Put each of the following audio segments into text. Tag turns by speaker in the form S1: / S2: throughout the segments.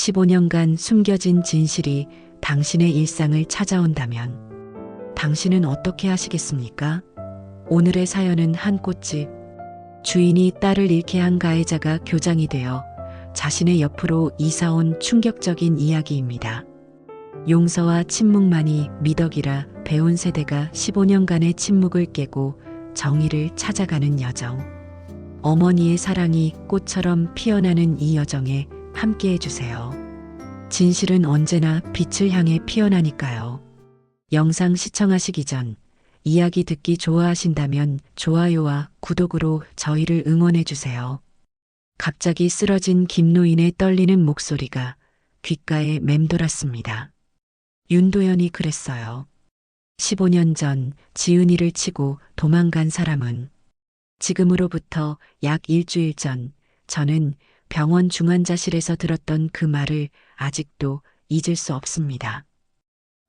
S1: 15년간 숨겨진 진실이 당신의 일상을 찾아온다면 당신은 어떻게 하시겠습니까? 오늘의 사연은 한 꽃집 주인이 딸을 잃게 한 가해자가 교장이 되어 자신의 옆으로 이사온 충격적인 이야기입니다. 용서와 침묵만이 미덕이라 배운 세대가 15년간의 침묵을 깨고 정의를 찾아가는 여정. 어머니의 사랑이 꽃처럼 피어나는 이 여정에 함께 해주세요. 진실은 언제나 빛을 향해 피어나니까요. 영상 시청하시기 전 이야기 듣기 좋아하신다면 좋아요와 구독으로 저희를 응원해주세요. 갑자기 쓰러진 김노인의 떨리는 목소리가 귓가에 맴돌았습니다. 윤도현이 그랬어요. 15년 전 지은이를 치고 도망간 사람은 지금으로부터 약 일주일 전 저는 병원 중환자실에서 들었던 그 말을 아직도 잊을 수 없습니다.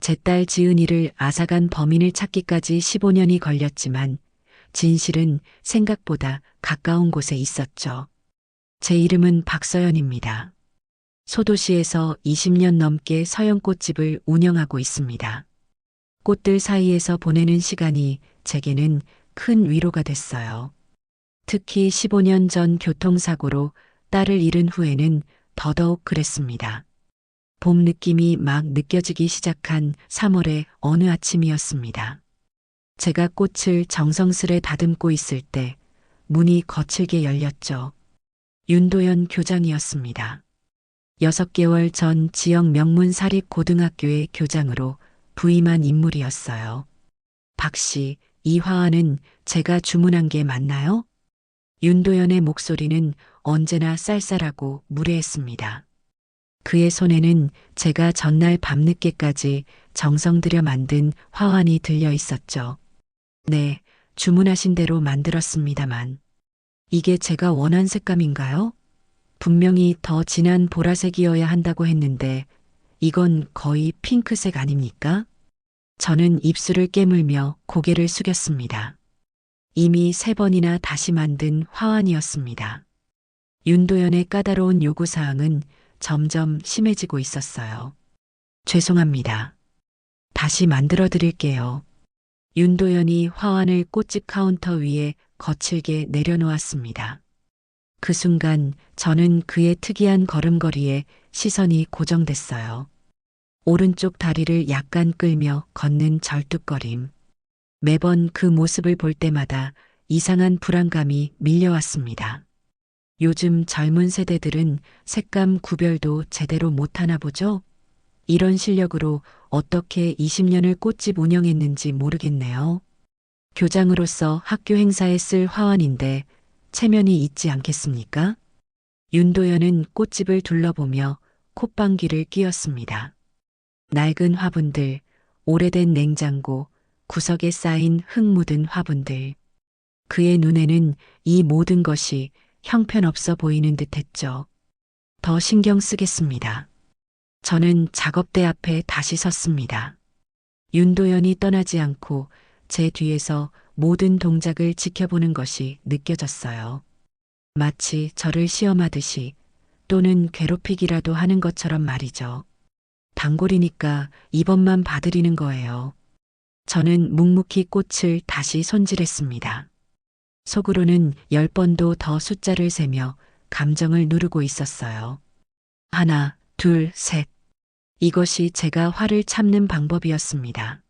S1: 제 딸 지은이를 앗아간 범인을 찾기까지 15년이 걸렸지만 진실은 생각보다 가까운 곳에 있었죠. 제 이름은 박서연입니다. 소도시에서 20년 넘게 서연꽃집을 운영하고 있습니다. 꽃들 사이에서 보내는 시간이 제게는 큰 위로가 됐어요. 특히 15년 전 교통사고로 딸을 잃은 후에는 더더욱 그랬습니다. 봄 느낌이 막 느껴지기 시작한 3월의 어느 아침이었습니다. 제가 꽃을 정성스레 다듬고 있을 때 문이 거칠게 열렸죠. 윤도현 교장이었습니다. 6개월 전 지역 명문 사립고등학교의 교장으로 부임한 인물이었어요. 박 씨, 이 화환은 제가 주문한 게 맞나요? 윤도현의 목소리는 언제나 쌀쌀하고 무례했습니다. 그의 손에는 제가 전날 밤늦게까지 정성 들여 만든 화환이 들려 있었죠. 네, 주문하신 대로 만들었습니다만. 이게 제가 원한 색감인가요? 분명히 더 진한 보라색이어야 한다고 했는데 이건 거의 핑크색 아닙니까? 저는 입술을 깨물며 고개를 숙였습니다. 이미 3번이나 다시 만든 화환이었습니다. 윤도현의 까다로운 요구사항은 점점 심해지고 있었어요. 죄송합니다. 다시 만들어 드릴게요. 윤도현이 화환을 꽃집 카운터 위에 거칠게 내려놓았습니다. 그 순간 저는 그의 특이한 걸음걸이에 시선이 고정됐어요. 오른쪽 다리를 약간 끌며 걷는 절뚝거림. 매번 그 모습을 볼 때마다 이상한 불안감이 밀려왔습니다. 요즘 젊은 세대들은 색감 구별도 제대로 못하나 보죠? 이런 실력으로 어떻게 20년을 꽃집 운영했는지 모르겠네요. 교장으로서 학교 행사에 쓸 화환인데 체면이 있지 않겠습니까? 윤도현은 꽃집을 둘러보며 콧방귀를 뀌었습니다. 낡은 화분들, 오래된 냉장고, 구석에 쌓인 흙 묻은 화분들. 그의 눈에는 이 모든 것이 형편없어 보이는 듯했죠. 더 신경 쓰겠습니다. 저는 작업대 앞에 다시 섰습니다. 윤도현이 떠나지 않고 제 뒤에서 모든 동작을 지켜보는 것이 느껴졌어요. 마치 저를 시험하듯이 또는 괴롭히기라도 하는 것처럼 말이죠. 단골이니까 이번만 봐드리는 거예요. 저는 묵묵히 꽃을 다시 손질했습니다. 속으로는 10번도 더 숫자를 세며 감정을 누르고 있었어요. 하나, 둘, 셋. 이것이 제가 화를 참는 방법이었습니다.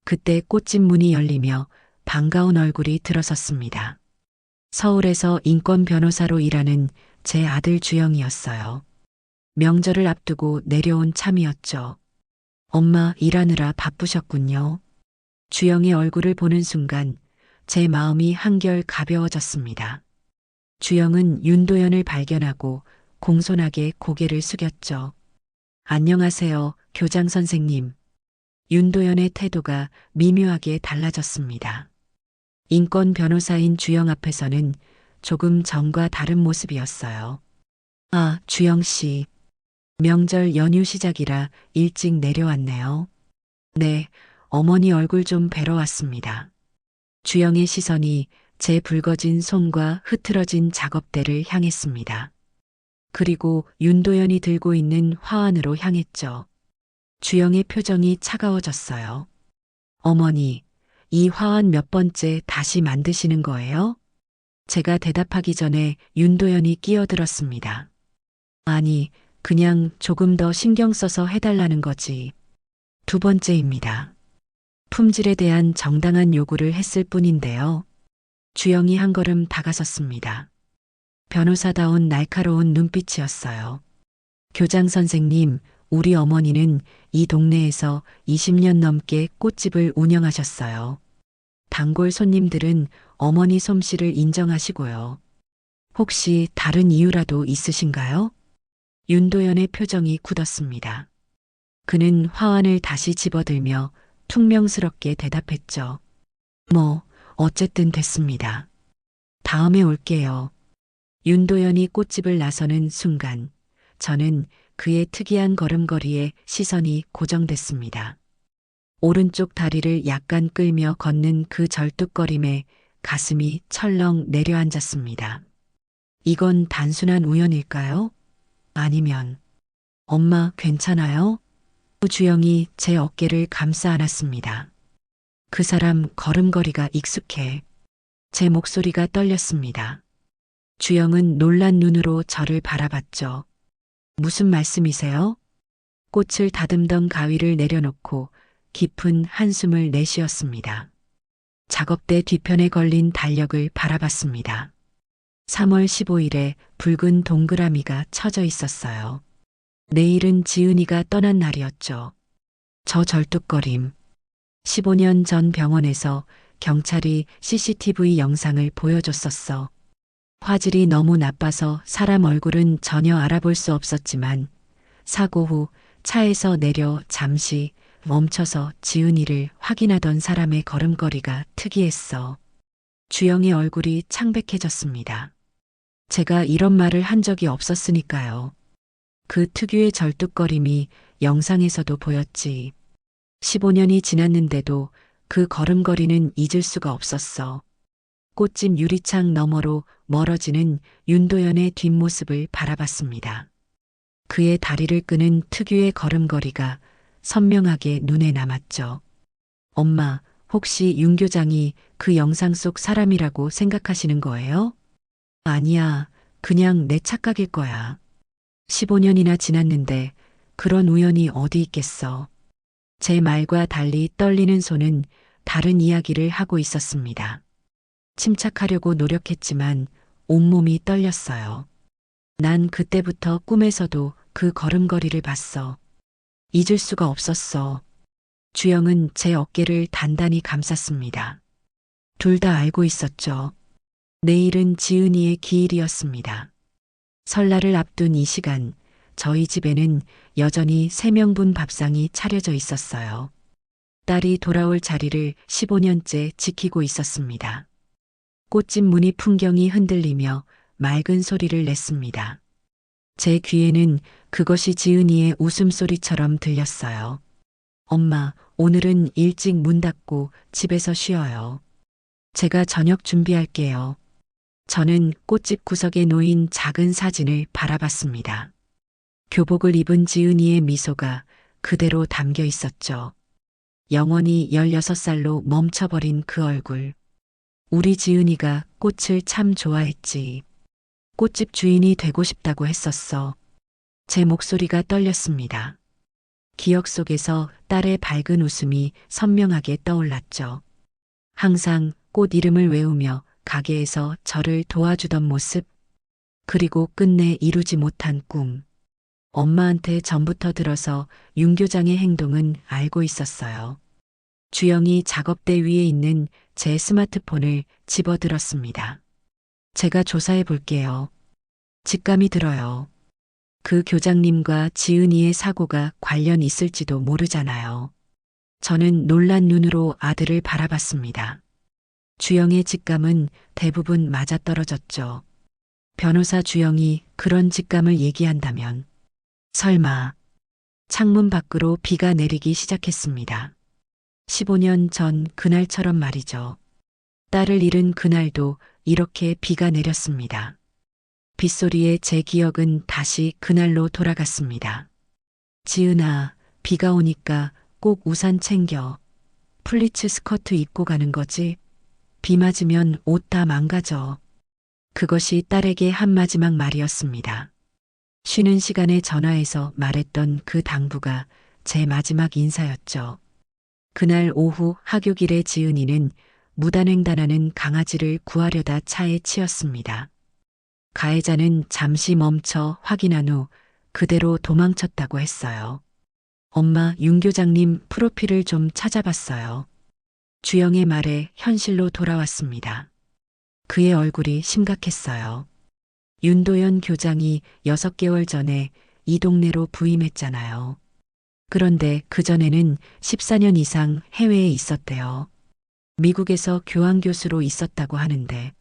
S1: 그때 꽃집 문이 열리며 반가운 얼굴이 들어섰습니다. 서울에서 인권 변호사로 일하는 제 아들 주영이었어요. 명절을 앞두고 내려온 참이었죠. 엄마 일하느라 바쁘셨군요. 주영의 얼굴을 보는 순간 제 마음이 한결 가벼워졌습니다. 주영은 윤도현을 발견하고 공손하게 고개를 숙였죠. 안녕하세요, 교장 선생님. 윤도현의 태도가 미묘하게 달라졌습니다. 인권 변호사인 주영 앞에서는 조금 전과 다른 모습이었어요. 아, 주영 씨. 명절 연휴 시작이라 일찍 내려왔네요. 네, 어머니 얼굴 좀 뵈러 왔습니다. 주영의 시선이 제 붉어진 손과 흐트러진 작업대를 향했습니다. 그리고 윤도현이 들고 있는 화환으로 향했죠. 주영의 표정이 차가워졌어요. 어머니, 이 화환 몇 번째 다시 만드시는 거예요? 제가 대답하기 전에 윤도현이 끼어들었습니다. 아니, 그냥 조금 더 신경 써서 해달라는 거지. 두 번째입니다. 품질에 대한 정당한 요구를 했을 뿐인데요. 주영이 한 걸음 다가섰습니다. 변호사다운 날카로운 눈빛이었어요. 교장 선생님, 우리 어머니는 이 동네에서 20년 넘게 꽃집을 운영하셨어요. 단골 손님들은 어머니 솜씨를 인정하시고요. 혹시 다른 이유라도 있으신가요? 윤도현의 표정이 굳었습니다. 그는 화환을 다시 집어들며 퉁명스럽게 대답했죠. 뭐, 어쨌든 됐습니다. 다음에 올게요. 윤도현이 꽃집을 나서는 순간, 저는 그의 특이한 걸음걸이에 시선이 고정됐습니다. 오른쪽 다리를 약간 끌며 걷는 그 절뚝거림에 가슴이 철렁 내려앉았습니다. 이건 단순한 우연일까요? 아니면, 엄마 괜찮아요? 주영이 제 어깨를 감싸 안았습니다. 그 사람 걸음걸이가 익숙해. 제 목소리가 떨렸습니다. 주영은 놀란 눈으로 저를 바라봤죠. 무슨 말씀이세요? 꽃을 다듬던 가위를 내려놓고 깊은 한숨을 내쉬었습니다. 작업대 뒤편에 걸린 달력을 바라봤습니다. 3월 15일에 붉은 동그라미가 쳐져 있었어요. 내일은 지은이가 떠난 날이었죠. 저 절뚝거림. 15년 전 병원에서 경찰이 CCTV 영상을 보여줬었어. 화질이 너무 나빠서 사람 얼굴은 전혀 알아볼 수 없었지만 사고 후 차에서 내려 잠시 멈춰서 지은이를 확인하던 사람의 걸음걸이가 특이했어. 주영의 얼굴이 창백해졌습니다. 제가 이런 말을 한 적이 없었으니까요. 그 특유의 절뚝거림이 영상에서도 보였지. 15년이 지났는데도 그 걸음걸이는 잊을 수가 없었어. 꽃집 유리창 너머로 멀어지는 윤도현의 뒷모습을 바라봤습니다. 그의 다리를 끄는 특유의 걸음걸이가 선명하게 눈에 남았죠. 엄마, 혹시 윤 교장이 그 영상 속 사람이라고 생각하시는 거예요? 아니야, 그냥 내 착각일 거야. 15년이나 지났는데 그런 우연이 어디 있겠어. 제 말과 달리 떨리는 손은 다른 이야기를 하고 있었습니다. 침착하려고 노력했지만 온몸이 떨렸어요. 난 그때부터 꿈에서도 그 걸음걸이를 봤어. 잊을 수가 없었어. 주영은 제 어깨를 단단히 감쌌습니다. 둘 다 알고 있었죠. 내일은 지은이의 기일이었습니다. 설날을 앞둔 이 시간, 저희 집에는 여전히 3명분 밥상이 차려져 있었어요. 딸이 돌아올 자리를 15년째 지키고 있었습니다. 꽃집 문이 풍경이 흔들리며 맑은 소리를 냈습니다. 제 귀에는 그것이 지은이의 웃음소리처럼 들렸어요. 엄마, 오늘은 일찍 문 닫고 집에서 쉬어요. 제가 저녁 준비할게요. 저는 꽃집 구석에 놓인 작은 사진을 바라봤습니다. 교복을 입은 지은이의 미소가 그대로 담겨 있었죠. 영원히 16살로 멈춰버린 그 얼굴. 우리 지은이가 꽃을 참 좋아했지. 꽃집 주인이 되고 싶다고 했었어. 제 목소리가 떨렸습니다. 기억 속에서 딸의 밝은 웃음이 선명하게 떠올랐죠. 항상 꽃 이름을 외우며 가게에서 저를 도와주던 모습, 그리고 끝내 이루지 못한 꿈. 엄마한테 전부터 들어서 윤 교장의 행동은 알고 있었어요. 주영이 작업대 위에 있는 제 스마트폰을 집어들었습니다. 제가 조사해 볼게요. 직감이 들어요. 그 교장님과 지은이의 사고가 관련 있을지도 모르잖아요. 저는 놀란 눈으로 아들을 바라봤습니다. 주영의 직감은 대부분 맞아떨어졌죠. 변호사 주영이 그런 직감을 얘기한다면 설마. 창문 밖으로 비가 내리기 시작했습니다. 15년 전 그날처럼 말이죠. 딸을 잃은 그날도 이렇게 비가 내렸습니다. 빗소리에 제 기억은 다시 그날로 돌아갔습니다. 지은아, 비가 오니까 꼭 우산 챙겨. 플리츠 스커트 입고 가는 거지? 비 맞으면 옷 다 망가져. 그것이 딸에게 한 마지막 말이었습니다. 쉬는 시간에 전화해서 말했던 그 당부가 제 마지막 인사였죠. 그날 오후 하교길에 지은이는 무단횡단하는 강아지를 구하려다 차에 치였습니다. 가해자는 잠시 멈춰 확인한 후 그대로 도망쳤다고 했어요. 엄마, 윤 교장님 프로필을 좀 찾아봤어요. 주영의 말에 현실로 돌아왔습니다. 그의 얼굴이 심각했어요. 윤도현 교장이 6개월 전에 이 동네로 부임했잖아요. 그런데 그전에는 14년 이상 해외에 있었대요. 미국에서 교환교수로 있었다고 하는데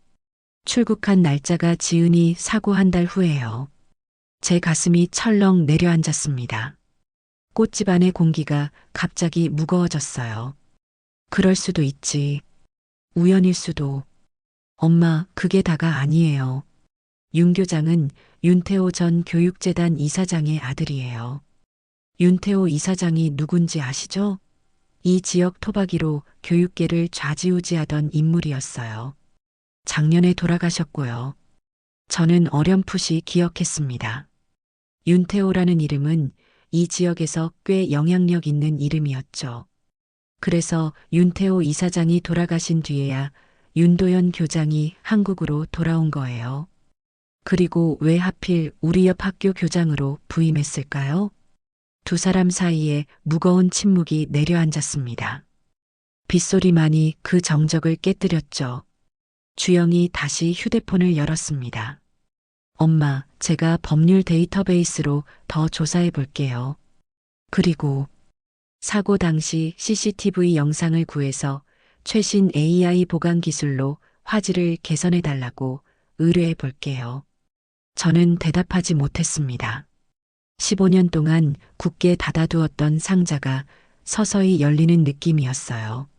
S1: 출국한 날짜가 지은이 사고 한 달 후예요. 제 가슴이 철렁 내려앉았습니다. 꽃집 안의 공기가 갑자기 무거워졌어요. 그럴 수도 있지. 우연일 수도. 엄마, 그게 다가 아니에요. 윤 교장은 윤태호 전 교육재단 이사장의 아들이에요. 윤태호 이사장이 누군지 아시죠? 이 지역 토박이로 교육계를 좌지우지하던 인물이었어요. 작년에 돌아가셨고요. 저는 어렴풋이 기억했습니다. 윤태호라는 이름은 이 지역에서 꽤 영향력 있는 이름이었죠. 그래서 윤태호 이사장이 돌아가신 뒤에야 윤도현 교장이 한국으로 돌아온 거예요. 그리고 왜 하필 우리 옆 학교 교장으로 부임했을까요? 두 사람 사이에 무거운 침묵이 내려앉았습니다. 빗소리만이 그 정적을 깨뜨렸죠. 주영이 다시 휴대폰을 열었습니다. 엄마, 제가 법률 데이터베이스로 더 조사해 볼게요. 그리고 사고 당시 CCTV 영상을 구해서 최신 AI 보강 기술로 화질을 개선해 달라고 의뢰해 볼게요. 저는 대답하지 못했습니다. 15년 동안 굳게 닫아두었던 상자가 서서히 열리는 느낌이었어요.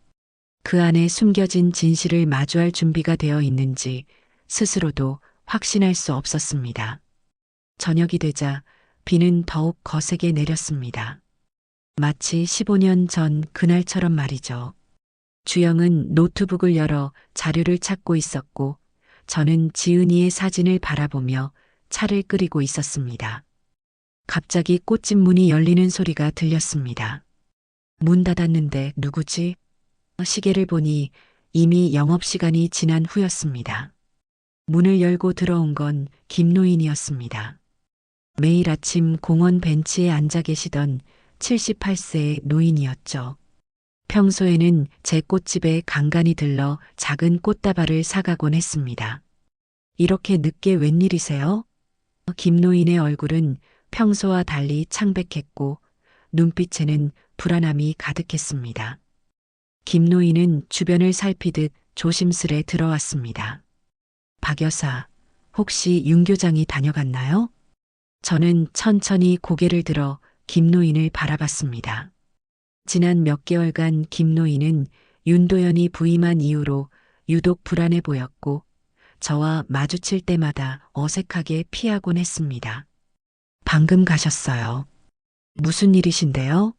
S1: 그 안에 숨겨진 진실을 마주할 준비가 되어 있는지 스스로도 확신할 수 없었습니다. 저녁이 되자 비는 더욱 거세게 내렸습니다. 마치 15년 전 그날처럼 말이죠. 주영은 노트북을 열어 자료를 찾고 있었고 저는 지은이의 사진을 바라보며 차를 끓이고 있었습니다. 갑자기 꽃집 문이 열리는 소리가 들렸습니다. 문 닫았는데 누구지? 시계를 보니 이미 영업시간이 지난 후였습니다. 문을 열고 들어온 건 김노인이었습니다. 매일 아침 공원 벤치에 앉아 계시던 78세의 노인이었죠. 평소에는 제 꽃집에 간간히 들러 작은 꽃다발을 사가곤 했습니다. 이렇게 늦게 웬일이세요? 김노인의 얼굴은 평소와 달리 창백했고 눈빛에는 불안함이 가득했습니다. 김노인은 주변을 살피듯 조심스레 들어왔습니다. 박 여사, 혹시 윤 교장이 다녀갔나요? 저는 천천히 고개를 들어 김노인을 바라봤습니다. 지난 몇 개월간 김노인은 윤도현이 부임한 이후로 유독 불안해 보였고 저와 마주칠 때마다 어색하게 피하곤 했습니다. 방금 가셨어요. 무슨 일이신데요?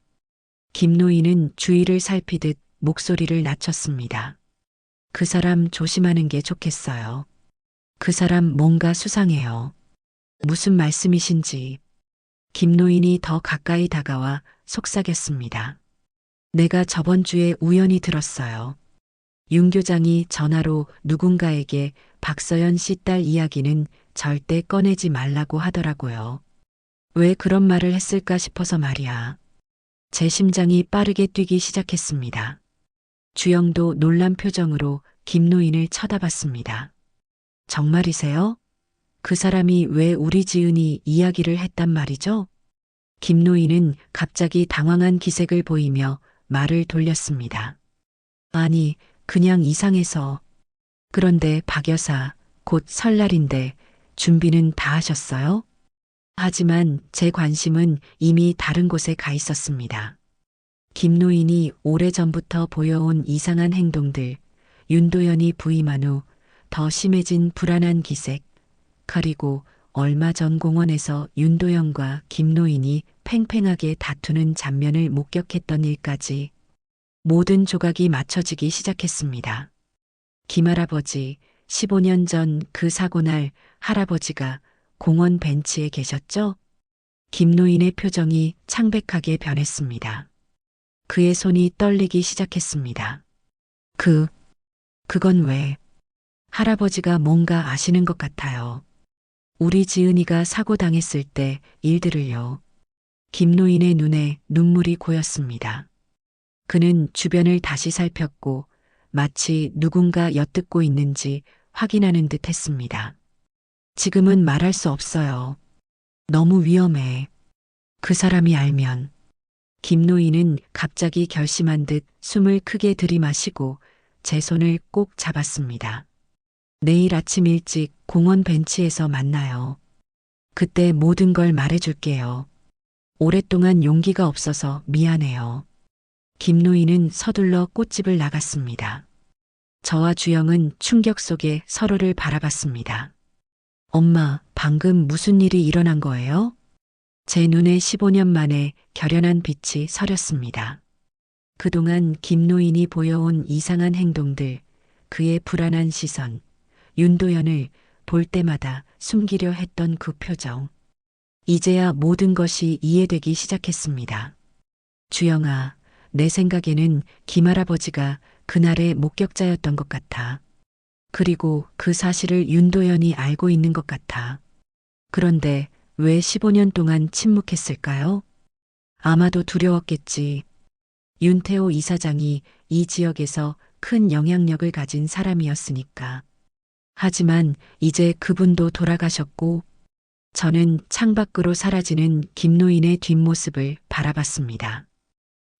S1: 김노인은 주위를 살피듯 목소리를 낮췄습니다. 그 사람 조심하는 게 좋겠어요. 그 사람 뭔가 수상해요. 무슨 말씀이신지. 김노인이 더 가까이 다가와 속삭였습니다. 내가 저번 주에 우연히 들었어요. 윤 교장이 전화로 누군가에게 박서연 씨 딸 이야기는 절대 꺼내지 말라고 하더라고요. 왜 그런 말을 했을까 싶어서 말이야. 제 심장이 빠르게 뛰기 시작했습니다. 주영도 놀란 표정으로 김노인을 쳐다봤습니다. 정말이세요? 그 사람이 왜 우리 지은이 이야기를 했단 말이죠? 김노인은 갑자기 당황한 기색을 보이며 말을 돌렸습니다. 아니, 그냥 이상해서. 그런데 박 여사, 곧 설날인데 준비는 다 하셨어요? 하지만 제 관심은 이미 다른 곳에 가 있었습니다. 김노인이 오래전부터 보여온 이상한 행동들, 윤도현이 부임한 후 더 심해진 불안한 기색, 그리고 얼마 전 공원에서 윤도현과 김노인이 팽팽하게 다투는 장면을 목격했던 일까지 모든 조각이 맞춰지기 시작했습니다. 김할아버지, 15년 전 그 사고 날 할아버지가 공원 벤치에 계셨죠? 김노인의 표정이 창백하게 변했습니다. 그의 손이 떨리기 시작했습니다. 그건 왜? 할아버지가 뭔가 아시는 것 같아요. 우리 지은이가 사고 당했을 때 일들을요. 김노인의 눈에 눈물이 고였습니다. 그는 주변을 다시 살폈고 마치 누군가 엿듣고 있는지 확인하는 듯 했습니다. 지금은 말할 수 없어요. 너무 위험해. 그 사람이 알면. 김노인은 갑자기 결심한 듯 숨을 크게 들이마시고 제 손을 꼭 잡았습니다. 내일 아침 일찍 공원 벤치에서 만나요. 그때 모든 걸 말해줄게요. 오랫동안 용기가 없어서 미안해요. 김노인은 서둘러 꽃집을 나갔습니다. 저와 주영은 충격 속에 서로를 바라봤습니다. 엄마, 방금 무슨 일이 일어난 거예요? 제 눈에 15년 만에 결연한 빛이 서렸습니다. 그동안 김노인이 보여온 이상한 행동들, 그의 불안한 시선, 윤도현을 볼 때마다 숨기려 했던 그 표정. 이제야 모든 것이 이해되기 시작했습니다. 주영아, 내 생각에는 김할아버지가 그날의 목격자였던 것 같아. 그리고 그 사실을 윤도현이 알고 있는 것 같아. 그런데 왜 15년 동안 침묵했을까요? 아마도 두려웠겠지. 윤태호 이사장이 이 지역에서 큰 영향력을 가진 사람이었으니까. 하지만 이제 그분도 돌아가셨고, 저는 창밖으로 사라지는 김노인의 뒷모습을 바라봤습니다.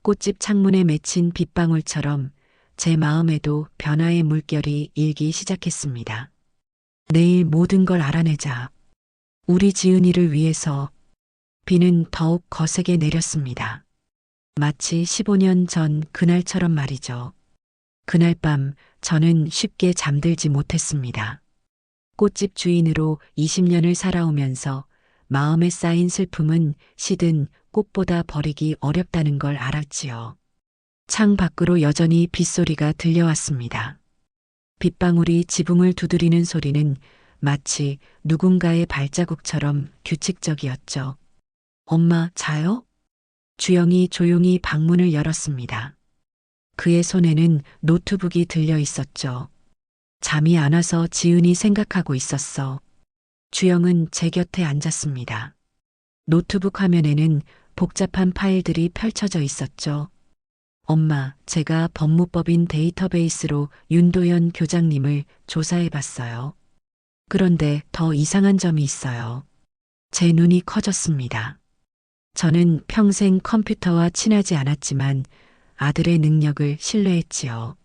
S1: 꽃집 창문에 맺힌 빗방울처럼 제 마음에도 변화의 물결이 일기 시작했습니다. 내일 모든 걸 알아내자. 우리 지은이를 위해서. 비는 더욱 거세게 내렸습니다. 마치 15년 전 그날처럼 말이죠. 그날 밤 저는 쉽게 잠들지 못했습니다. 꽃집 주인으로 20년을 살아오면서 마음에 쌓인 슬픔은 시든 꽃보다 버리기 어렵다는 걸 알았지요. 창 밖으로 여전히 빗소리가 들려왔습니다. 빗방울이 지붕을 두드리는 소리는 마치 누군가의 발자국처럼 규칙적이었죠. 엄마, 자요? 주영이 조용히 방문을 열었습니다. 그의 손에는 노트북이 들려 있었죠. 잠이 안 와서 지은이 생각하고 있었어. 주영은 제 곁에 앉았습니다. 노트북 화면에는 복잡한 파일들이 펼쳐져 있었죠. 엄마, 제가 법무법인 데이터베이스로 윤도현 교장님을 조사해 봤어요. 그런데 더 이상한 점이 있어요. 제 눈이 커졌습니다. 저는 평생 컴퓨터와 친하지 않았지만 아들의 능력을 신뢰했지요.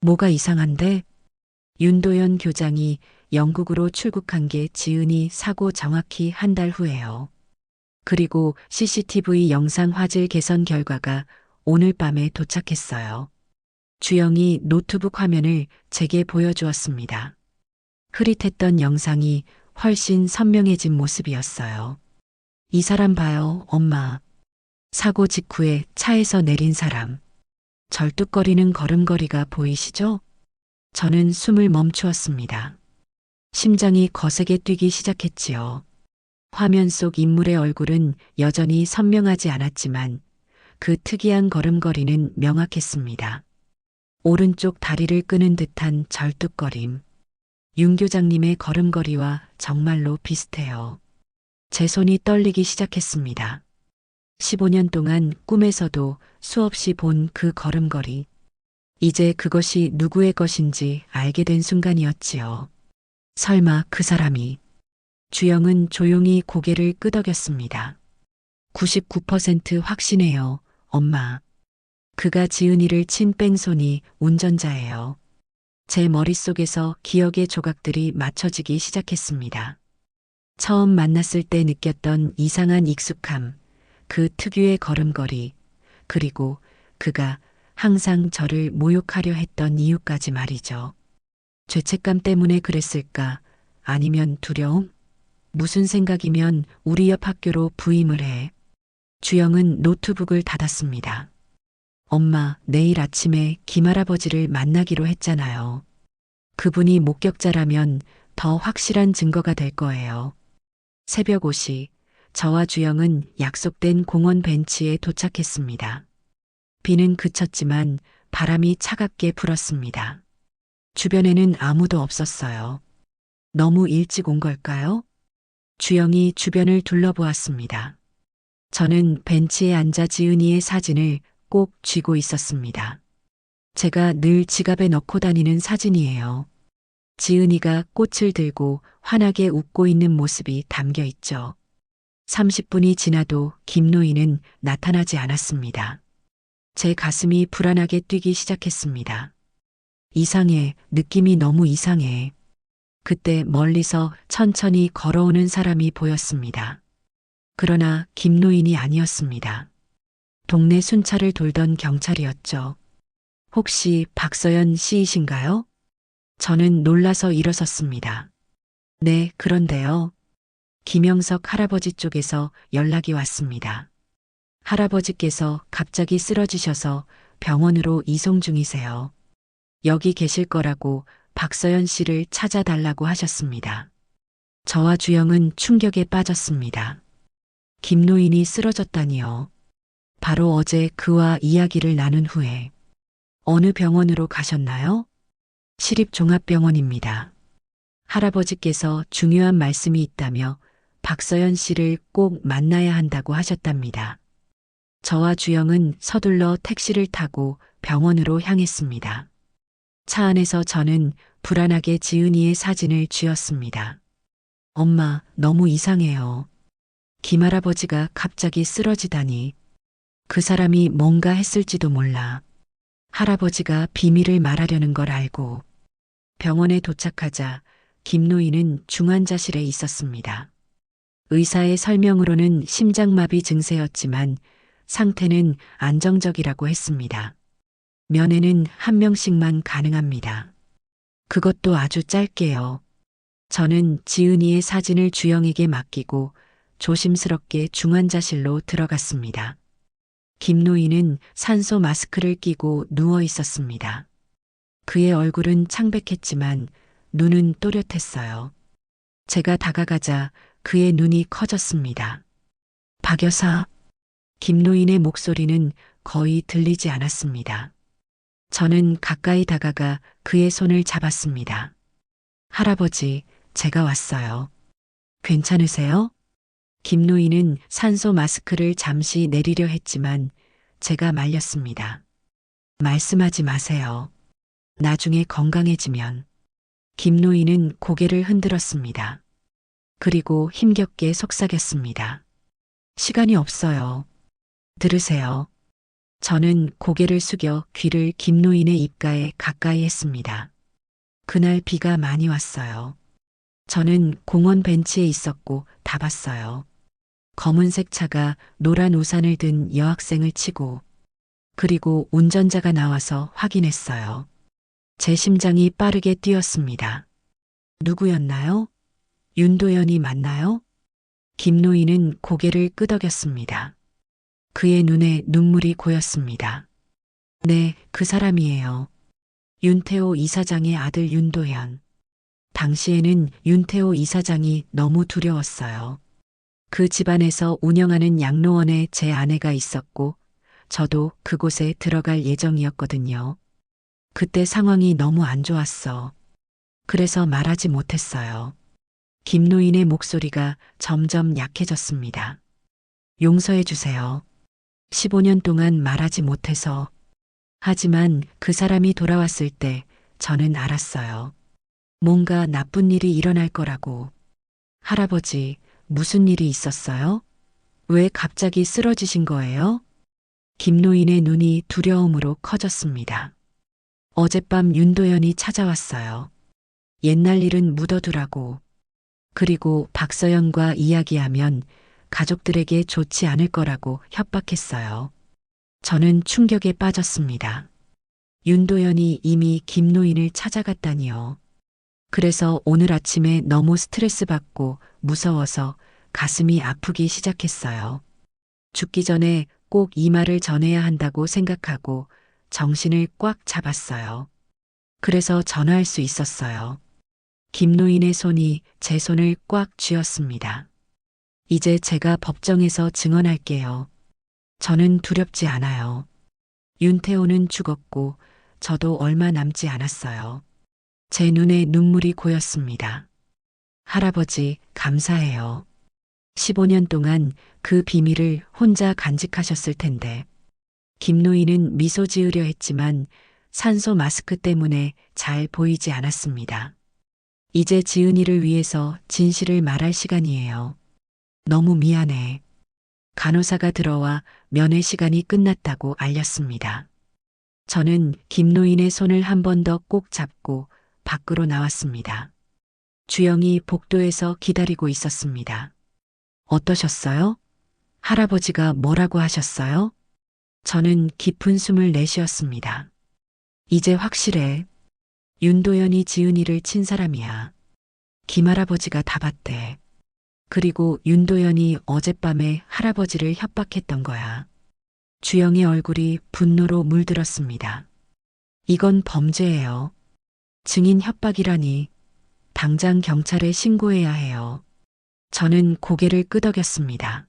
S1: 뭐가 이상한데? 윤도현 교장이 영국으로 출국한 게 지은이 사고 정확히 한 달 후예요. 그리고 CCTV 영상 화질 개선 결과가 오늘 밤에 도착했어요. 주영이 노트북 화면을 제게 보여주었습니다. 흐릿했던 영상이 훨씬 선명해진 모습이었어요. 이 사람 봐요, 엄마. 사고 직후에 차에서 내린 사람. 절뚝거리는 걸음걸이가 보이시죠? 저는 숨을 멈추었습니다. 심장이 거세게 뛰기 시작했지요. 화면 속 인물의 얼굴은 여전히 선명하지 않았지만 그 특이한 걸음걸이는 명확했습니다. 오른쪽 다리를 끄는 듯한 절뚝거림. 윤 교장님의 걸음걸이와 정말로 비슷해요. 제 손이 떨리기 시작했습니다. 15년 동안 꿈에서도 수없이 본 그 걸음걸이. 이제 그것이 누구의 것인지 알게 된 순간이었지요. 설마 그 사람이. 주영은 조용히 고개를 끄덕였습니다. 99% 확신해요, 엄마. 그가 지은이를 친 뺑소니 운전자예요. 제 머릿속에서 기억의 조각들이 맞춰지기 시작했습니다. 처음 만났을 때 느꼈던 이상한 익숙함, 그 특유의 걸음걸이, 그리고 그가 항상 저를 모욕하려 했던 이유까지 말이죠. 죄책감 때문에 그랬을까? 아니면 두려움? 무슨 생각이면 우리 옆 학교로 부임을 해. 주영은 노트북을 닫았습니다. 엄마, 내일 아침에 김할아버지를 만나기로 했잖아요. 그분이 목격자라면 더 확실한 증거가 될 거예요. 새벽 5시, 저와 주영은 약속된 공원 벤치에 도착했습니다. 비는 그쳤지만 바람이 차갑게 불었습니다. 주변에는 아무도 없었어요. 너무 일찍 온 걸까요? 주영이 주변을 둘러보았습니다. 저는 벤치에 앉아 지은이의 사진을 꼭 쥐고 있었습니다. 제가 늘 지갑에 넣고 다니는 사진이에요. 지은이가 꽃을 들고 환하게 웃고 있는 모습이 담겨 있죠. 30분이 지나도 김노인은 나타나지 않았습니다. 제 가슴이 불안하게 뛰기 시작했습니다. 이상해, 느낌이 너무 이상해. 그때 멀리서 천천히 걸어오는 사람이 보였습니다. 그러나 김노인이 아니었습니다. 동네 순찰을 돌던 경찰이었죠. 혹시 박서연 씨이신가요? 저는 놀라서 일어섰습니다. 네, 그런데요. 김영석 할아버지 쪽에서 연락이 왔습니다. 할아버지께서 갑자기 쓰러지셔서 병원으로 이송 중이세요. 여기 계실 거라고 박서연 씨를 찾아달라고 하셨습니다. 저와 주영은 충격에 빠졌습니다. 김노인이 쓰러졌다니요. 바로 어제 그와 이야기를 나눈 후에 어느 병원으로 가셨나요? 시립종합병원입니다. 할아버지께서 중요한 말씀이 있다며 박서연 씨를 꼭 만나야 한다고 하셨답니다. 저와 주영은 서둘러 택시를 타고 병원으로 향했습니다. 차 안에서 저는 불안하게 지은이의 사진을 쥐었습니다. 엄마, 너무 이상해요. 김할아버지가 갑자기 쓰러지다니. 그 사람이 뭔가 했을지도 몰라. 할아버지가 비밀을 말하려는 걸 알고. 병원에 도착하자 김노인은 중환자실에 있었습니다. 의사의 설명으로는 심장마비 증세였지만 상태는 안정적이라고 했습니다. 면회는 한 명씩만 가능합니다. 그것도 아주 짧게요. 저는 지은이의 사진을 주영에게 맡기고 조심스럽게 중환자실로 들어갔습니다. 김노인은 산소 마스크를 끼고 누워 있었습니다. 그의 얼굴은 창백했지만 눈은 또렷했어요. 제가 다가가자 그의 눈이 커졌습니다. 박 여사, 김노인의 목소리는 거의 들리지 않았습니다. 저는 가까이 다가가 그의 손을 잡았습니다. 할아버지, 제가 왔어요. 괜찮으세요? 김노인은 산소 마스크를 잠시 내리려 했지만 제가 말렸습니다. 말씀하지 마세요. 나중에 건강해지면. 김노인은 고개를 흔들었습니다. 그리고 힘겹게 속삭였습니다. 시간이 없어요. 들으세요. 저는 고개를 숙여 귀를 김노인의 입가에 가까이 했습니다. 그날 비가 많이 왔어요. 저는 공원 벤치에 있었고 다 봤어요. 검은색 차가 노란 우산을 든 여학생을 치고 그리고 운전자가 나와서 확인했어요. 제 심장이 빠르게 뛰었습니다. 누구였나요? 윤도현이 맞나요? 김노인은 고개를 끄덕였습니다. 그의 눈에 눈물이 고였습니다. 네, 그 사람이에요. 윤태호 이사장의 아들 윤도현. 당시에는 윤태호 이사장이 너무 두려웠어요. 그 집안에서 운영하는 양로원에 제 아내가 있었고 저도 그곳에 들어갈 예정이었거든요. 그때 상황이 너무 안 좋았어. 그래서 말하지 못했어요. 김노인의 목소리가 점점 약해졌습니다. 용서해 주세요. 15년 동안 말하지 못해서. 하지만 그 사람이 돌아왔을 때 저는 알았어요. 뭔가 나쁜 일이 일어날 거라고. 할아버지, 무슨 일이 있었어요? 왜 갑자기 쓰러지신 거예요? 김노인의 눈이 두려움으로 커졌습니다. 어젯밤 윤도현이 찾아왔어요. 옛날 일은 묻어두라고. 그리고 박서연과 이야기하면 가족들에게 좋지 않을 거라고 협박했어요. 저는 충격에 빠졌습니다. 윤도현이 이미 김노인을 찾아갔다니요. 그래서 오늘 아침에 너무 스트레스 받고 무서워서 가슴이 아프기 시작했어요. 죽기 전에 꼭 이 말을 전해야 한다고 생각하고 정신을 꽉 잡았어요. 그래서 전화할 수 있었어요. 김노인의 손이 제 손을 꽉 쥐었습니다. 이제 제가 법정에서 증언할게요. 저는 두렵지 않아요. 윤태호는 죽었고 저도 얼마 남지 않았어요. 제 눈에 눈물이 고였습니다. 할아버지, 감사해요. 15년 동안 그 비밀을 혼자 간직하셨을 텐데. 김노인은 미소 지으려 했지만 산소 마스크 때문에 잘 보이지 않았습니다. 이제 지은이를 위해서 진실을 말할 시간이에요. 너무 미안해. 간호사가 들어와 면회 시간이 끝났다고 알렸습니다. 저는 김노인의 손을 한 번 더 꼭 잡고 밖으로 나왔습니다. 주영이 복도에서 기다리고 있었습니다. 어떠셨어요? 할아버지가 뭐라고 하셨어요? 저는 깊은 숨을 내쉬었습니다. 이제 확실해. 윤도현이 지은이를 친 사람이야. 김할아버지가 다 봤대. 그리고 윤도현이 어젯밤에 할아버지를 협박했던 거야. 주영의 얼굴이 분노로 물들었습니다. 이건 범죄예요. 증인 협박이라니. 당장 경찰에 신고해야 해요. 저는 고개를 끄덕였습니다.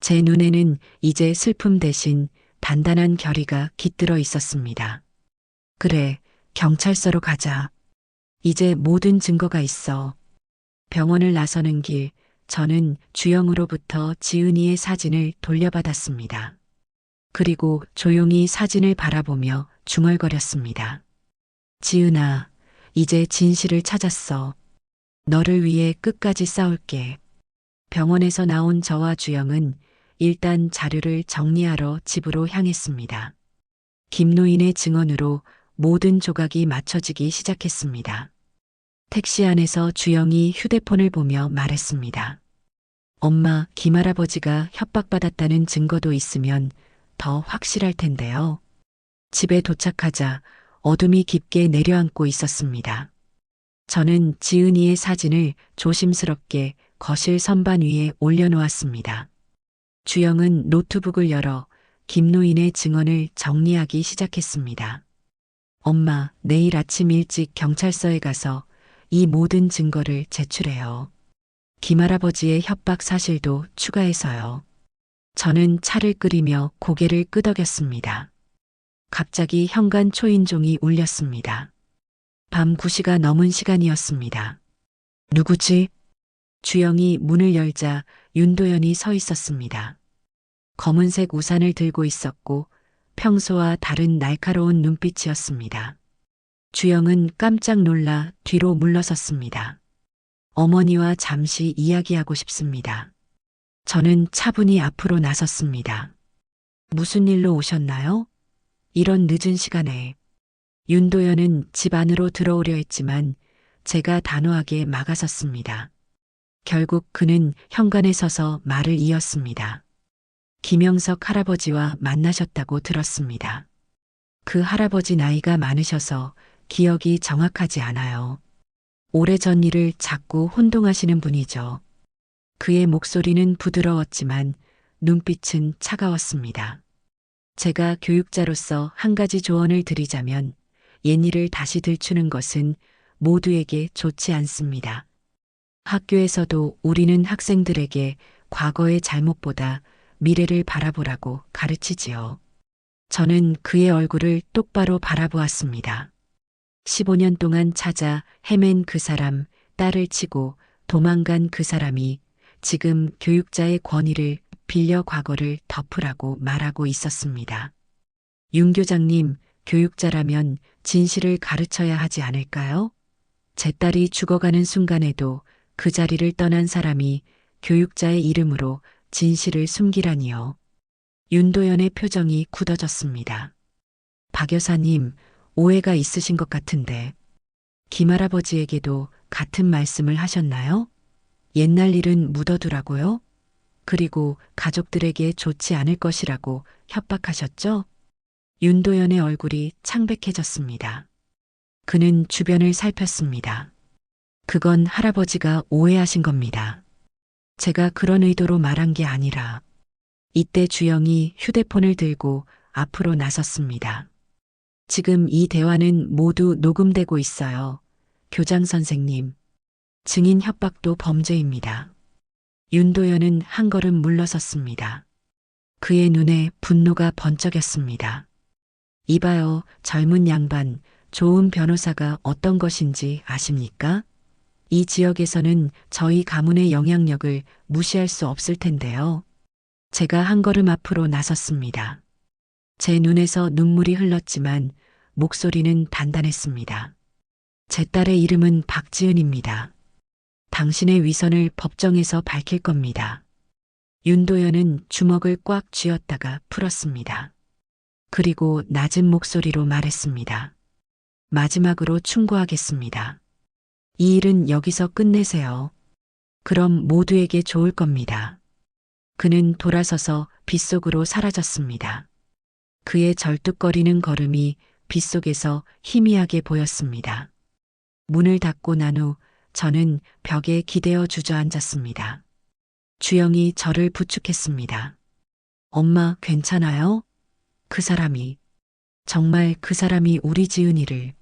S1: 제 눈에는 이제 슬픔 대신 단단한 결의가 깃들어 있었습니다. 그래, 경찰서로 가자. 이제 모든 증거가 있어. 병원을 나서는 길, 저는 주영으로부터 지은이의 사진을 돌려받았습니다. 그리고 조용히 사진을 바라보며 중얼거렸습니다. 지은아, 이제 진실을 찾았어. 너를 위해 끝까지 싸울게. 병원에서 나온 저와 주영은 일단 자료를 정리하러 집으로 향했습니다. 김노인의 증언으로 모든 조각이 맞춰지기 시작했습니다. 택시 안에서 주영이 휴대폰을 보며 말했습니다. 엄마, 김할아버지가 협박받았다는 증거도 있으면 더 확실할 텐데요. 집에 도착하자 어둠이 깊게 내려앉고 있었습니다. 저는 지은이의 사진을 조심스럽게 거실 선반 위에 올려놓았습니다. 주영은 노트북을 열어 김노인의 증언을 정리하기 시작했습니다. 엄마, 내일 아침 일찍 경찰서에 가서 이 모든 증거를 제출해요. 김할아버지의 협박 사실도 추가해서요. 저는 차를 끓이며 고개를 끄덕였습니다. 갑자기 현관 초인종이 울렸습니다. 밤 9시가 넘은 시간이었습니다. 누구지? 주영이 문을 열자 윤도현이 서 있었습니다. 검은색 우산을 들고 있었고 평소와 다른 날카로운 눈빛이었습니다. 주영은 깜짝 놀라 뒤로 물러섰습니다. 어머니와 잠시 이야기하고 싶습니다. 저는 차분히 앞으로 나섰습니다. 무슨 일로 오셨나요? 이런 늦은 시간에. 윤도현은 집 안으로 들어오려 했지만 제가 단호하게 막아섰습니다. 결국 그는 현관에 서서 말을 이었습니다. 김영석 할아버지와 만나셨다고 들었습니다. 그 할아버지 나이가 많으셔서 기억이 정확하지 않아요. 오래전 일을 자꾸 혼동하시는 분이죠. 그의 목소리는 부드러웠지만 눈빛은 차가웠습니다. 제가 교육자로서 한 가지 조언을 드리자면 옛일을 다시 들추는 것은 모두에게 좋지 않습니다. 학교에서도 우리는 학생들에게 과거의 잘못보다 미래를 바라보라고 가르치지요. 저는 그의 얼굴을 똑바로 바라보았습니다. 15년 동안 찾아 헤맨 그 사람, 딸을 치고 도망간 그 사람이 지금 교육자의 권위를 빌려 과거를 덮으라고 말하고 있었습니다. 윤 교장님, 교육자라면 진실을 가르쳐야 하지 않을까요? 제 딸이 죽어가는 순간에도 그 자리를 떠난 사람이 교육자의 이름으로 진실을 숨기라니요. 윤도현의 표정이 굳어졌습니다. 박 여사님, 오해가 있으신 것 같은데 김할아버지에게도 같은 말씀을 하셨나요? 옛날 일은 묻어두라고요? 그리고 가족들에게 좋지 않을 것이라고 협박하셨죠? 윤도현의 얼굴이 창백해졌습니다. 그는 주변을 살폈습니다. 그건 할아버지가 오해하신 겁니다. 제가 그런 의도로 말한 게 아니라. 이때 주영이 휴대폰을 들고 앞으로 나섰습니다. 지금 이 대화는 모두 녹음되고 있어요. 교장 선생님. 증인 협박도 범죄입니다. 윤도현은 한 걸음 물러섰습니다. 그의 눈에 분노가 번쩍였습니다. 이봐요, 젊은 양반, 좋은 변호사가 어떤 것인지 아십니까? 이 지역에서는 저희 가문의 영향력을 무시할 수 없을 텐데요. 제가 한 걸음 앞으로 나섰습니다. 제 눈에서 눈물이 흘렀지만 목소리는 단단했습니다. 제 딸의 이름은 박지은입니다. 당신의 위선을 법정에서 밝힐 겁니다. 윤도현은 주먹을 꽉 쥐었다가 풀었습니다. 그리고 낮은 목소리로 말했습니다. 마지막으로 충고하겠습니다. 이 일은 여기서 끝내세요. 그럼 모두에게 좋을 겁니다. 그는 돌아서서 빗속으로 사라졌습니다. 그의 절뚝거리는 걸음이 빗속에서 희미하게 보였습니다. 문을 닫고 난 후 저는 벽에 기대어 주저앉았습니다. 주영이 저를 부축했습니다. 엄마, 괜찮아요? 그 사람이, 정말 그 사람이 우리 지은이를.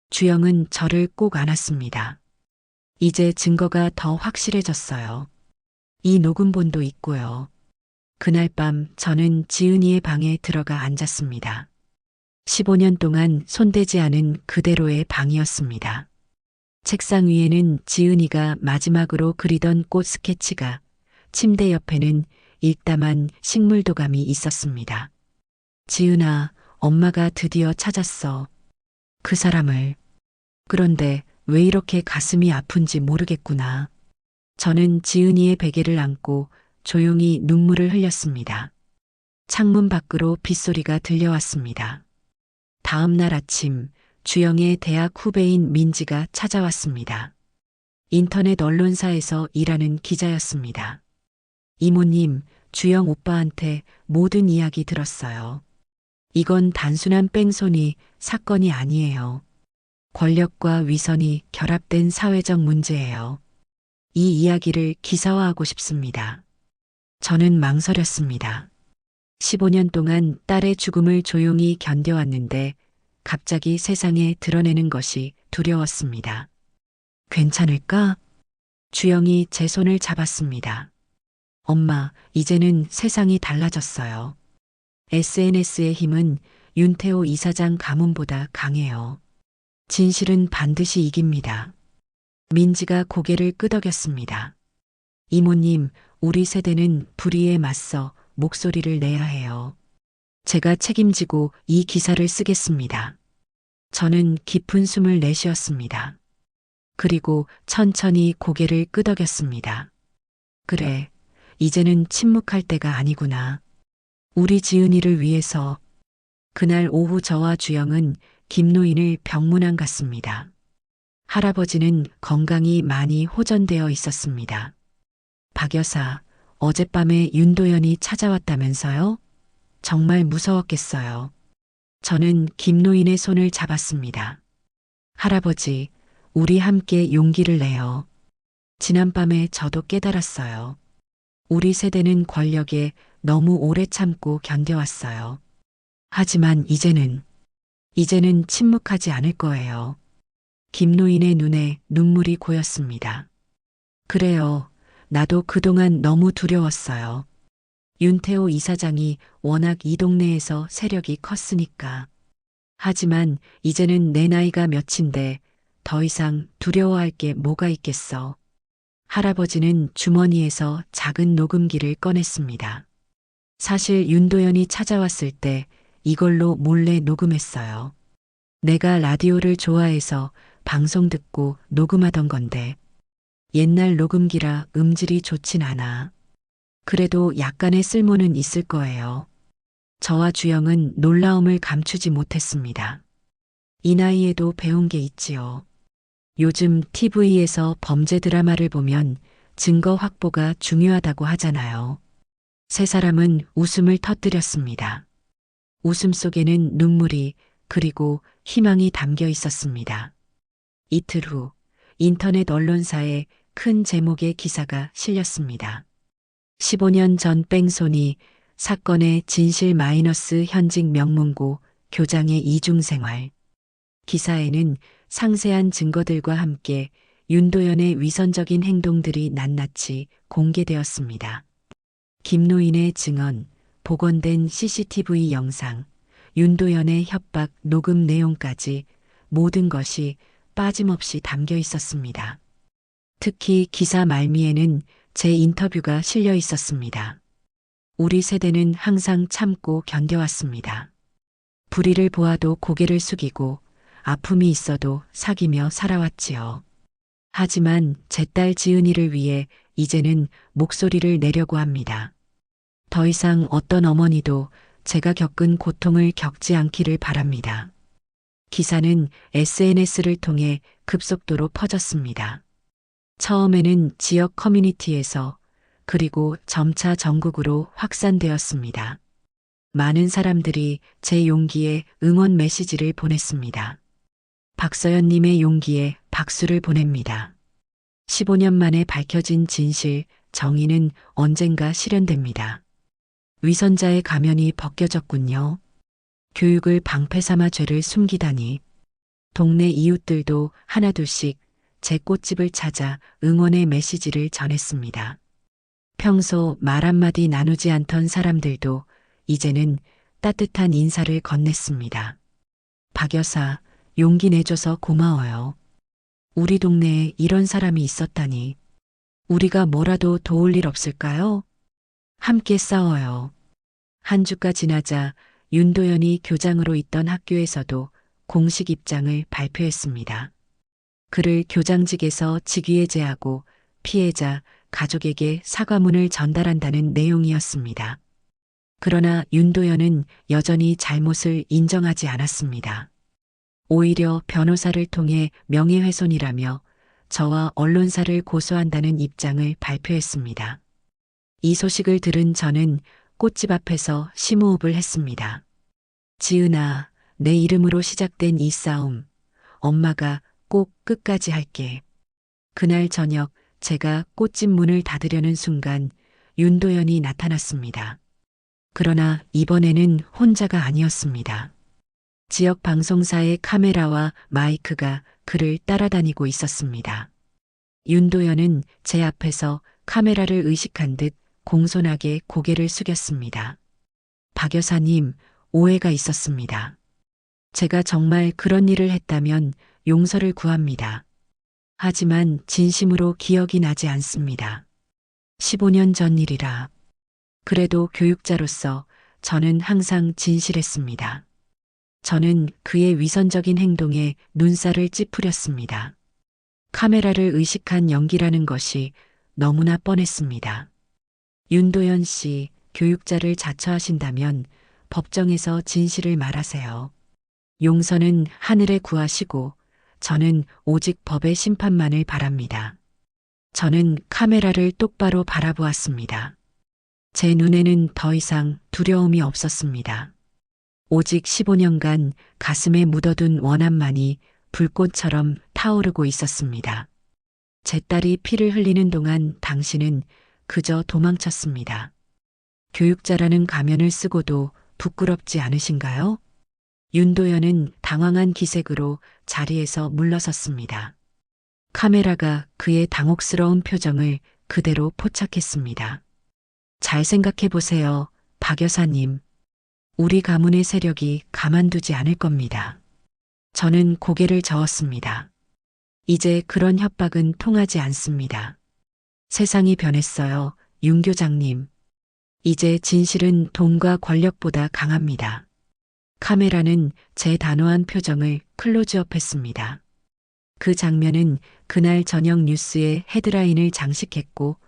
S1: 주영은 저를 꼭 안았습니다. 이제 증거가 더 확실해졌어요. 이 녹음본도 있고요. 그날 밤 저는 지은이의 방에 들어가 앉았습니다. 15년 동안 손대지 않은 그대로의 방이었습니다. 책상 위에는 지은이가 마지막으로 그리던 꽃 스케치가, 침대 옆에는 일담한 식물 도감이 있었습니다. 지은아, 엄마가 드디어 찾았어. 그 사람을. 그런데 왜 이렇게 가슴이 아픈지 모르겠구나. 저는 지은이의 베개를 안고 조용히 눈물을 흘렸습니다. 창문 밖으로 빗소리가 들려왔습니다. 다음 날 아침, 주영의 대학 후배인 민지가 찾아왔습니다. 인터넷 언론사에서 일하는 기자였습니다. 이모님, 주영 오빠한테 모든 이야기 들었어요. 이건 단순한 뺑소니 사건이 아니에요. 권력과 위선이 결합된 사회적 문제예요. 이 이야기를 기사화하고 싶습니다. 저는 망설였습니다. 15년 동안 딸의 죽음을 조용히 견뎌왔는데 갑자기 세상에 드러내는 것이 두려웠습니다. 괜찮을까? 주영이 제 손을 잡았습니다. 엄마, 이제는 세상이 달라졌어요. SNS의 힘은 윤태호 이사장 가문보다 강해요. 진실은 반드시 이깁니다. 민지가 고개를 끄덕였습니다. 이모님, 우리 세대는 불의에 맞서 목소리를 내야 해요. 제가 책임지고 이 기사를 쓰겠습니다. 저는 깊은 숨을 내쉬었습니다. 그리고 천천히 고개를 끄덕였습니다. 그래, 이제는 침묵할 때가 아니구나. 우리 지은이를 위해서. 그날 오후 저와 주영은 김노인을 병문안 갔습니다. 할아버지는 건강이 많이 호전되어 있었습니다. 박 여사, 어젯밤에 윤도현이 찾아왔다면서요? 정말 무서웠겠어요. 저는 김노인의 손을 잡았습니다. 할아버지, 우리 함께 용기를 내요. 지난밤에 저도 깨달았어요. 우리 세대는 권력에 너무 오래 참고 견뎌왔어요. 하지만 이제는 침묵하지 않을 거예요. 김노인의 눈에 눈물이 고였습니다. 그래요. 나도 그동안 너무 두려웠어요. 윤태호 이사장이 워낙 이 동네에서 세력이 컸으니까. 하지만 이제는 내 나이가 몇인데 더 이상 두려워할 게 뭐가 있겠어. 할아버지는 주머니에서 작은 녹음기를 꺼냈습니다. 사실 윤도현이 찾아왔을 때 이걸로 몰래 녹음했어요. 내가 라디오를 좋아해서 방송 듣고 녹음하던 건데 옛날 녹음기라 음질이 좋진 않아. 그래도 약간의 쓸모는 있을 거예요. 저와 주영은 놀라움을 감추지 못했습니다. 이 나이에도 배운 게 있지요. 요즘 TV에서 범죄 드라마를 보면 증거 확보가 중요하다고 하잖아요. 세 사람은 웃음을 터뜨렸습니다. 웃음 속에는 눈물이 그리고 희망이 담겨 있었습니다. 이틀 후 인터넷 언론사에 큰 제목의 기사가 실렸습니다. 15년 전 뺑소니 사건의 진실 마이너스 현직 명문고 교장의 이중생활. 기사에는 상세한 증거들과 함께 윤도현의 위선적인 행동들이 낱낱이 공개되었습니다. 김노인의 증언, 복원된 CCTV 영상, 윤도현의 협박 녹음 내용까지 모든 것이 빠짐없이 담겨 있었습니다. 특히 기사 말미에는 제 인터뷰가 실려 있었습니다. 우리 세대는 항상 참고 견뎌왔습니다. 불의를 보아도 고개를 숙이고 아픔이 있어도 사귀며 살아왔지요. 하지만 제 딸 지은이를 위해 이제는 목소리를 내려고 합니다. 더 이상 어떤 어머니도 제가 겪은 고통을 겪지 않기를 바랍니다. 기사는 SNS를 통해 급속도로 퍼졌습니다. 처음에는 지역 커뮤니티에서 그리고 점차 전국으로 확산되었습니다. 많은 사람들이 제 용기에 응원 메시지를 보냈습니다. 박서연님의 용기에 박수를 보냅니다. 15년 만에 밝혀진 진실, 정의는 언젠가 실현됩니다. 위선자의 가면이 벗겨졌군요. 교육을 방패 삼아 죄를 숨기다니. 동네 이웃들도 하나둘씩 제 꽃집을 찾아 응원의 메시지를 전했습니다. 평소 말 한마디 나누지 않던 사람들도 이제는 따뜻한 인사를 건넸습니다. 박 여사, 용기 내줘서 고마워요. 우리 동네에 이런 사람이 있었다니. 우리가 뭐라도 도울 일 없을까요? 함께 싸워요. 한 주가 지나자 윤도현이 교장으로 있던 학교에서도 공식 입장을 발표했습니다. 그를 교장직에서 직위해제하고 피해자, 가족에게 사과문을 전달한다는 내용이었습니다. 그러나 윤도현은 여전히 잘못을 인정하지 않았습니다. 오히려 변호사를 통해 명예훼손이라며 저와 언론사를 고소한다는 입장을 발표했습니다. 이 소식을 들은 저는 꽃집 앞에서 심호흡을 했습니다. 지은아, 내 이름으로 시작된 이 싸움, 엄마가 꼭 끝까지 할게. 그날 저녁 제가 꽃집 문을 닫으려는 순간 윤도현이 나타났습니다. 그러나 이번에는 혼자가 아니었습니다. 지역 방송사의 카메라와 마이크가 그를 따라다니고 있었습니다. 윤도현은 제 앞에서 카메라를 의식한 듯 공손하게 고개를 숙였습니다. 박 여사님, 오해가 있었습니다. 제가 정말 그런 일을 했다면 용서를 구합니다. 하지만 진심으로 기억이 나지 않습니다. 15년 전 일이라. 그래도 교육자로서 저는 항상 진실했습니다. 저는 그의 위선적인 행동에 눈살을 찌푸렸습니다. 카메라를 의식한 연기라는 것이 너무나 뻔했습니다. 윤도현 씨, 교육자를 자처하신다면 법정에서 진실을 말하세요. 용서는 하늘에 구하시고 저는 오직 법의 심판만을 바랍니다. 저는 카메라를 똑바로 바라보았습니다. 제 눈에는 더 이상 두려움이 없었습니다. 오직 15년간 가슴에 묻어둔 원한만이 불꽃처럼 타오르고 있었습니다. 제 딸이 피를 흘리는 동안 당신은 그저 도망쳤습니다. 교육자라는 가면을 쓰고도 부끄럽지 않으신가요? 윤도현은 당황한 기색으로 자리에서 물러섰습니다. 카메라가 그의 당혹스러운 표정을 그대로 포착했습니다. 잘 생각해 보세요, 박 여사님. 우리 가문의 세력이 가만두지 않을 겁니다. 저는 고개를 저었습니다. 이제 그런 협박은 통하지 않습니다. 세상이 변했어요, 윤 교장님. 이제 진실은 돈과 권력보다 강합니다. 카메라는 제 단호한 표정을 클로즈업했습니다. 그 장면은 그날 저녁 뉴스의 헤드라인을 장식했고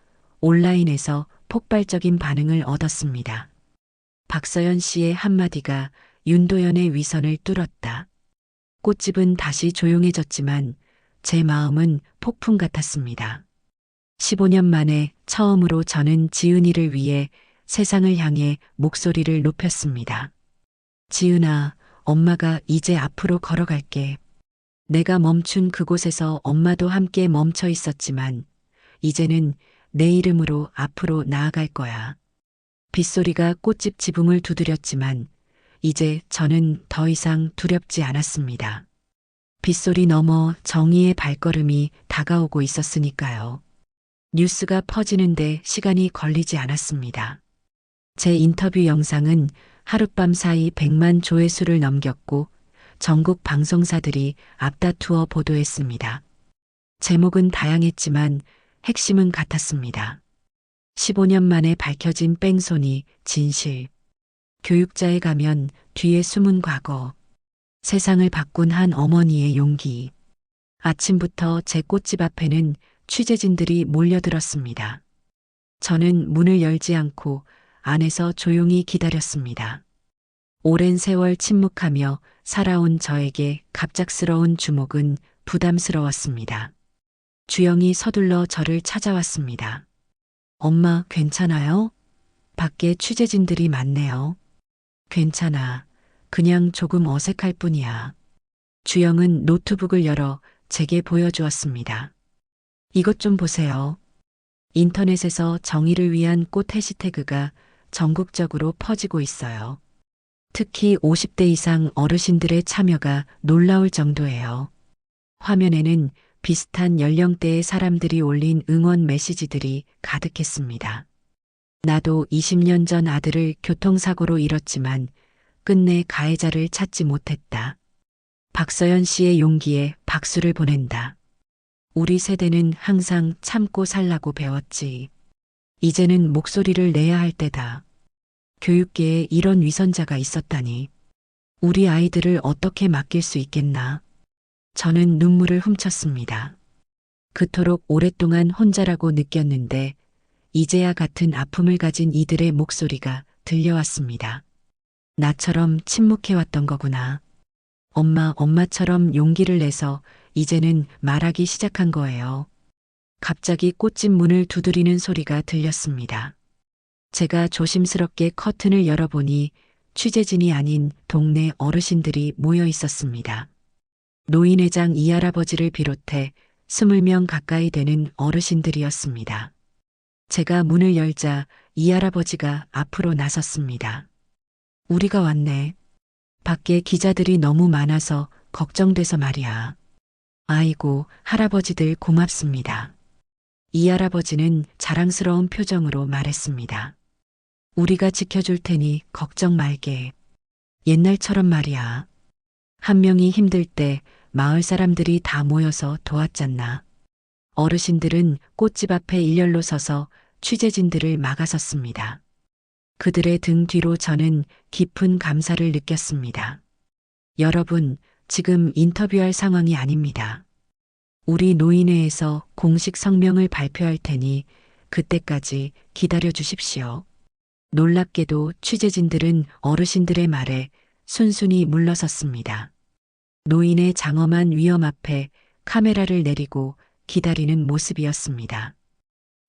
S1: 온라인에서 폭발적인 반응을 얻었습니다. 박서연 씨의 한마디가 윤도현의 위선을 뚫었다. 꽃집은 다시 조용해졌지만 제 마음은 폭풍 같았습니다. 15년 만에 처음으로 저는 지은이를 위해 세상을 향해 목소리를 높였습니다. 지은아, 엄마가 이제 앞으로 걸어갈게. 내가 멈춘 그곳에서 엄마도 함께 멈춰 있었지만 이제는 내 이름으로 앞으로 나아갈 거야. 빗소리가 꽃집 지붕을 두드렸지만 이제 저는 더 이상 두렵지 않았습니다. 빗소리 너머 정의의 발걸음이 다가오고 있었으니까요. 뉴스가 퍼지는데 시간이 걸리지 않았습니다. 제 인터뷰 영상은 하룻밤 사이 100만 조회수를 넘겼고 전국 방송사들이 앞다투어 보도했습니다. 제목은 다양했지만 핵심은 같았습니다. 15년 만에 밝혀진 뺑소니 진실. 교육자에 가면 뒤에 숨은 과거. 세상을 바꾼 한 어머니의 용기. 아침부터 제 꽃집 앞에는 취재진들이 몰려들었습니다. 저는 문을 열지 않고 안에서 조용히 기다렸습니다. 오랜 세월 침묵하며 살아온 저에게 갑작스러운 주목은 부담스러웠습니다. 주영이 서둘러 저를 찾아왔습니다. 엄마, 괜찮아요? 밖에 취재진들이 많네요. 괜찮아. 그냥 조금 어색할 뿐이야. 주영은 노트북을 열어 제게 보여주었습니다. 이것 좀 보세요. 인터넷에서 정의를 위한 꽃 해시태그가 전국적으로 퍼지고 있어요. 특히 50대 이상 어르신들의 참여가 놀라울 정도예요. 화면에는 비슷한 연령대의 사람들이 올린 응원 메시지들이 가득했습니다. 나도 20년 전 아들을 교통사고로 잃었지만 끝내 가해자를 찾지 못했다. 박서연 씨의 용기에 박수를 보낸다. 우리 세대는 항상 참고 살라고 배웠지. 이제는 목소리를 내야 할 때다. 교육계에 이런 위선자가 있었다니. 우리 아이들을 어떻게 맡길 수 있겠나. 저는 눈물을 훔쳤습니다. 그토록 오랫동안 혼자라고 느꼈는데 이제야 같은 아픔을 가진 이들의 목소리가 들려왔습니다. 나처럼 침묵해왔던 거구나. 엄마처럼 용기를 내서 이제는 말하기 시작한 거예요. 갑자기 꽃집 문을 두드리는 소리가 들렸습니다. 제가 조심스럽게 커튼을 열어보니 취재진이 아닌 동네 어르신들이 모여 있었습니다. 노인회장 이할아버지를 비롯해 20명 가까이 되는 어르신들이었습니다. 제가 문을 열자 이할아버지가 앞으로 나섰습니다. 우리가 왔네. 밖에 기자들이 너무 많아서 걱정돼서 말이야. 아이고, 할아버지들 고맙습니다. 이할아버지는 자랑스러운 표정으로 말했습니다. 우리가 지켜줄 테니 걱정 말게. 옛날처럼 말이야. 한 명이 힘들 때 마을 사람들이 다 모여서 도왔잖나. 어르신들은 꽃집 앞에 일렬로 서서 취재진들을 막아섰습니다. 그들의 등 뒤로 저는 깊은 감사를 느꼈습니다. 여러분, 지금 인터뷰할 상황이 아닙니다. 우리 노인회에서 공식 성명을 발표할 테니 그때까지 기다려 주십시오. 놀랍게도 취재진들은 어르신들의 말에 순순히 물러섰습니다. 노인의 장엄한 위험 앞에 카메라를 내리고 기다리는 모습이었습니다.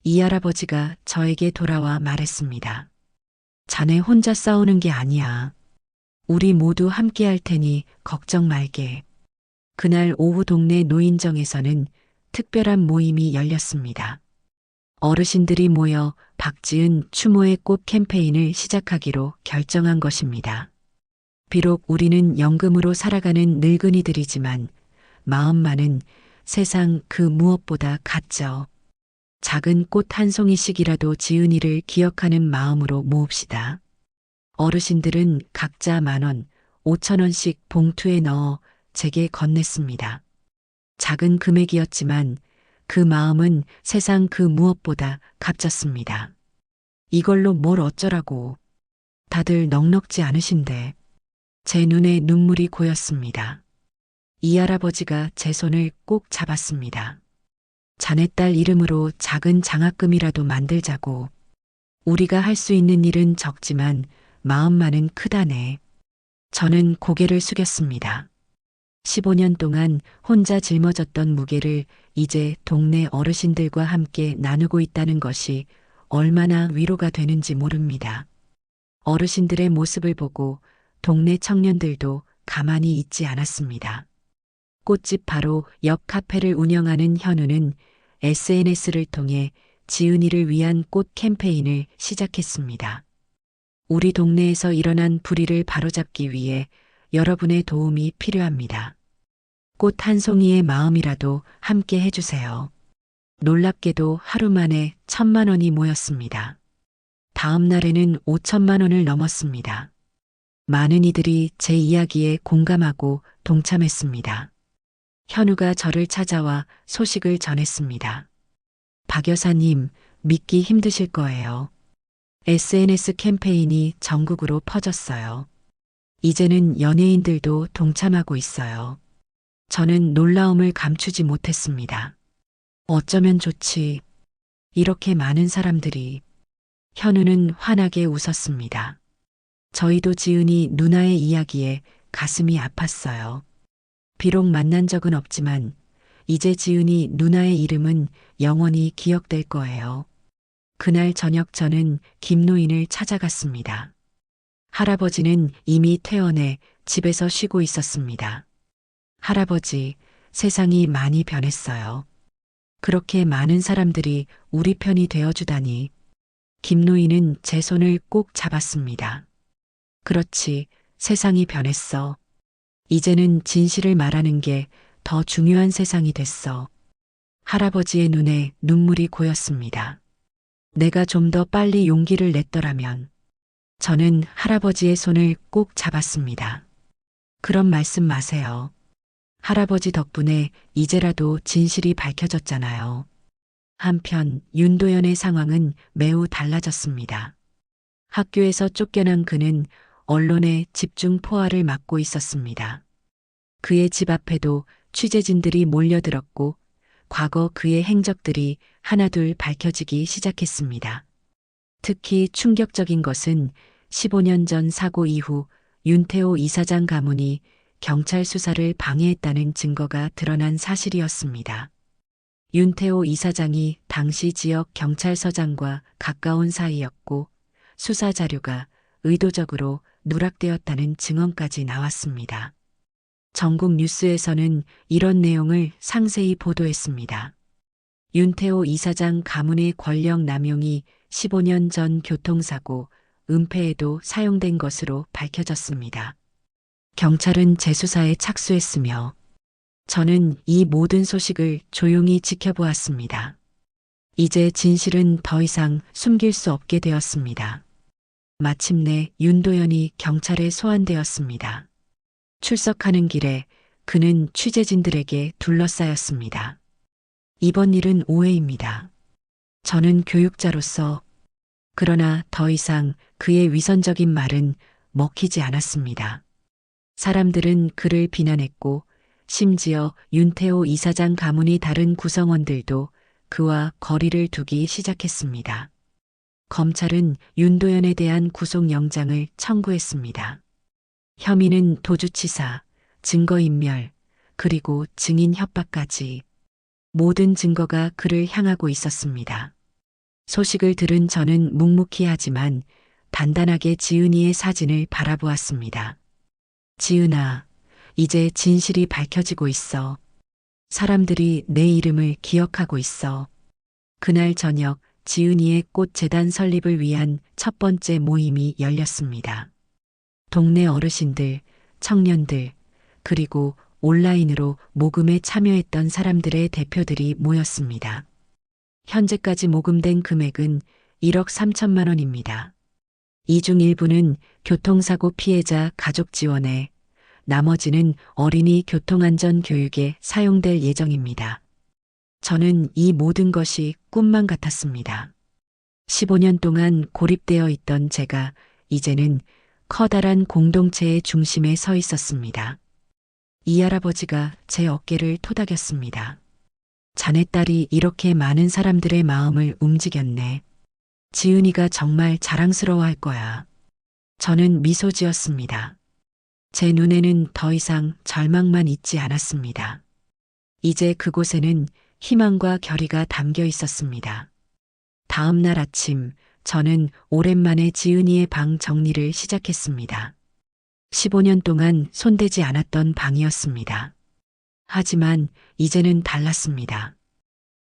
S1: 이 할아버지가 저에게 돌아와 말했습니다. 자네 혼자 싸우는 게 아니야. 우리 모두 함께 할 테니 걱정 말게. 그날 오후 동네 노인정에서는 특별한 모임이 열렸습니다. 어르신들이 모여 박지은 추모의 꽃 캠페인을 시작하기로 결정한 것입니다. 비록 우리는 연금으로 살아가는 늙은이들이지만 마음만은 세상 그 무엇보다 같죠. 작은 꽃 한 송이씩이라도 지은이를 기억하는 마음으로 모읍시다. 어르신들은 각자 10,000원, 5,000원씩 봉투에 넣어 제게 건넸습니다. 작은 금액이었지만 그 마음은 세상 그 무엇보다 값졌습니다. 이걸로 뭘 어쩌라고. 다들 넉넉지 않으신데. 제 눈에 눈물이 고였습니다. 이 할아버지가 제 손을 꼭 잡았습니다. 자네 딸 이름으로 작은 장학금이라도 만들자고. 우리가 할 수 있는 일은 적지만 마음만은 크다네. 저는 고개를 숙였습니다. 15년 동안 혼자 짊어졌던 무게를 이제 동네 어르신들과 함께 나누고 있다는 것이 얼마나 위로가 되는지 모릅니다. 어르신들의 모습을 보고 동네 청년들도 가만히 있지 않았습니다. 꽃집 바로 옆 카페를 운영하는 현우는 SNS를 통해 지은이를 위한 꽃 캠페인을 시작했습니다. 우리 동네에서 일어난 불의를 바로잡기 위해 여러분의 도움이 필요합니다. 꽃 한 송이의 마음이라도 함께 해주세요. 놀랍게도 하루 만에 1,000만 원이 모였습니다. 다음 날에는 5천만 원을 넘었습니다. 많은 이들이 제 이야기에 공감하고 동참했습니다. 현우가 저를 찾아와 소식을 전했습니다. 박 여사님, 믿기 힘드실 거예요. SNS 캠페인이 전국으로 퍼졌어요. 이제는 연예인들도 동참하고 있어요. 저는 놀라움을 감추지 못했습니다. 어쩌면 좋지. 이렇게 많은 사람들이. 현우는 환하게 웃었습니다. 저희도 지은이 누나의 이야기에 가슴이 아팠어요. 비록 만난 적은 없지만 이제 지은이 누나의 이름은 영원히 기억될 거예요. 그날 저녁 저는 김노인을 찾아갔습니다. 할아버지는 이미 퇴원해 집에서 쉬고 있었습니다. 할아버지, 세상이 많이 변했어요. 그렇게 많은 사람들이 우리 편이 되어주다니. 김노인은 제 손을 꼭 잡았습니다. 그렇지, 세상이 변했어. 이제는 진실을 말하는 게 더 중요한 세상이 됐어. 할아버지의 눈에 눈물이 고였습니다. 내가 좀 더 빨리 용기를 냈더라면. 저는 할아버지의 손을 꼭 잡았습니다. 그런 말씀 마세요. 할아버지 덕분에 이제라도 진실이 밝혀졌잖아요. 한편 윤도현의 상황은 매우 달라졌습니다. 학교에서 쫓겨난 그는 언론의 집중 포화를 막고 있었습니다. 그의 집 앞에도 취재진들이 몰려들었고 과거 그의 행적들이 하나둘 밝혀지기 시작했습니다. 특히 충격적인 것은 15년 전 사고 이후 윤태호 이사장 가문이 경찰 수사를 방해했다는 증거가 드러난 사실이었습니다. 윤태호 이사장이 당시 지역 경찰서장과 가까운 사이였고 수사 자료가 의도적으로 누락되었다는 증언까지 나왔습니다. 전국 뉴스에서는 이런 내용을 상세히 보도했습니다. 윤태호 이사장 가문의 권력 남용이 15년 전 교통사고, 은폐에도 사용된 것으로 밝혀졌습니다. 경찰은 재수사에 착수했으며 저는 이 모든 소식을 조용히 지켜보았습니다. 이제 진실은 더 이상 숨길 수 없게 되었습니다. 마침내 윤도현이 경찰에 소환되었습니다. 출석하는 길에 그는 취재진들에게 둘러싸였습니다. 이번 일은 오해입니다. 저는 교육자로서 그러나 더 이상 그의 위선적인 말은 먹히지 않았습니다. 사람들은 그를 비난했고 심지어 윤태호 이사장 가문이 다른 구성원들도 그와 거리를 두기 시작했습니다. 검찰은 윤도현에 대한 구속영장을 청구했습니다. 혐의는 도주치사, 증거인멸, 그리고 증인 협박까지 모든 증거가 그를 향하고 있었습니다. 소식을 들은 저는 묵묵히 하지만 단단하게 지은이의 사진을 바라보았습니다. 지은아, 이제 진실이 밝혀지고 있어. 사람들이 내 이름을 기억하고 있어. 그날 저녁 지은이의 꽃재단 설립을 위한 첫 번째 모임이 열렸습니다. 동네 어르신들, 청년들, 그리고 온라인으로 모금에 참여했던 사람들의 대표들이 모였습니다. 현재까지 모금된 금액은 1억 3천만 원입니다. 이 중 일부는 교통사고 피해자 가족 지원에, 나머지는 어린이 교통안전 교육에 사용될 예정입니다. 저는 이 모든 것이 꿈만 같았습니다. 15년 동안 고립되어 있던 제가 이제는 커다란 공동체의 중심에 서 있었습니다. 이 할아버지가 제 어깨를 토닥였습니다. 자네 딸이 이렇게 많은 사람들의 마음을 움직였네. 지은이가 정말 자랑스러워할 거야. 저는 미소 지었습니다. 제 눈에는 더 이상 절망만 있지 않았습니다. 이제 그곳에는 희망과 결의가 담겨 있었습니다. 다음 날 아침, 저는 오랜만에 지은이의 방 정리를 시작했습니다. 15년 동안 손대지 않았던 방이었습니다. 하지만 이제는 달랐습니다.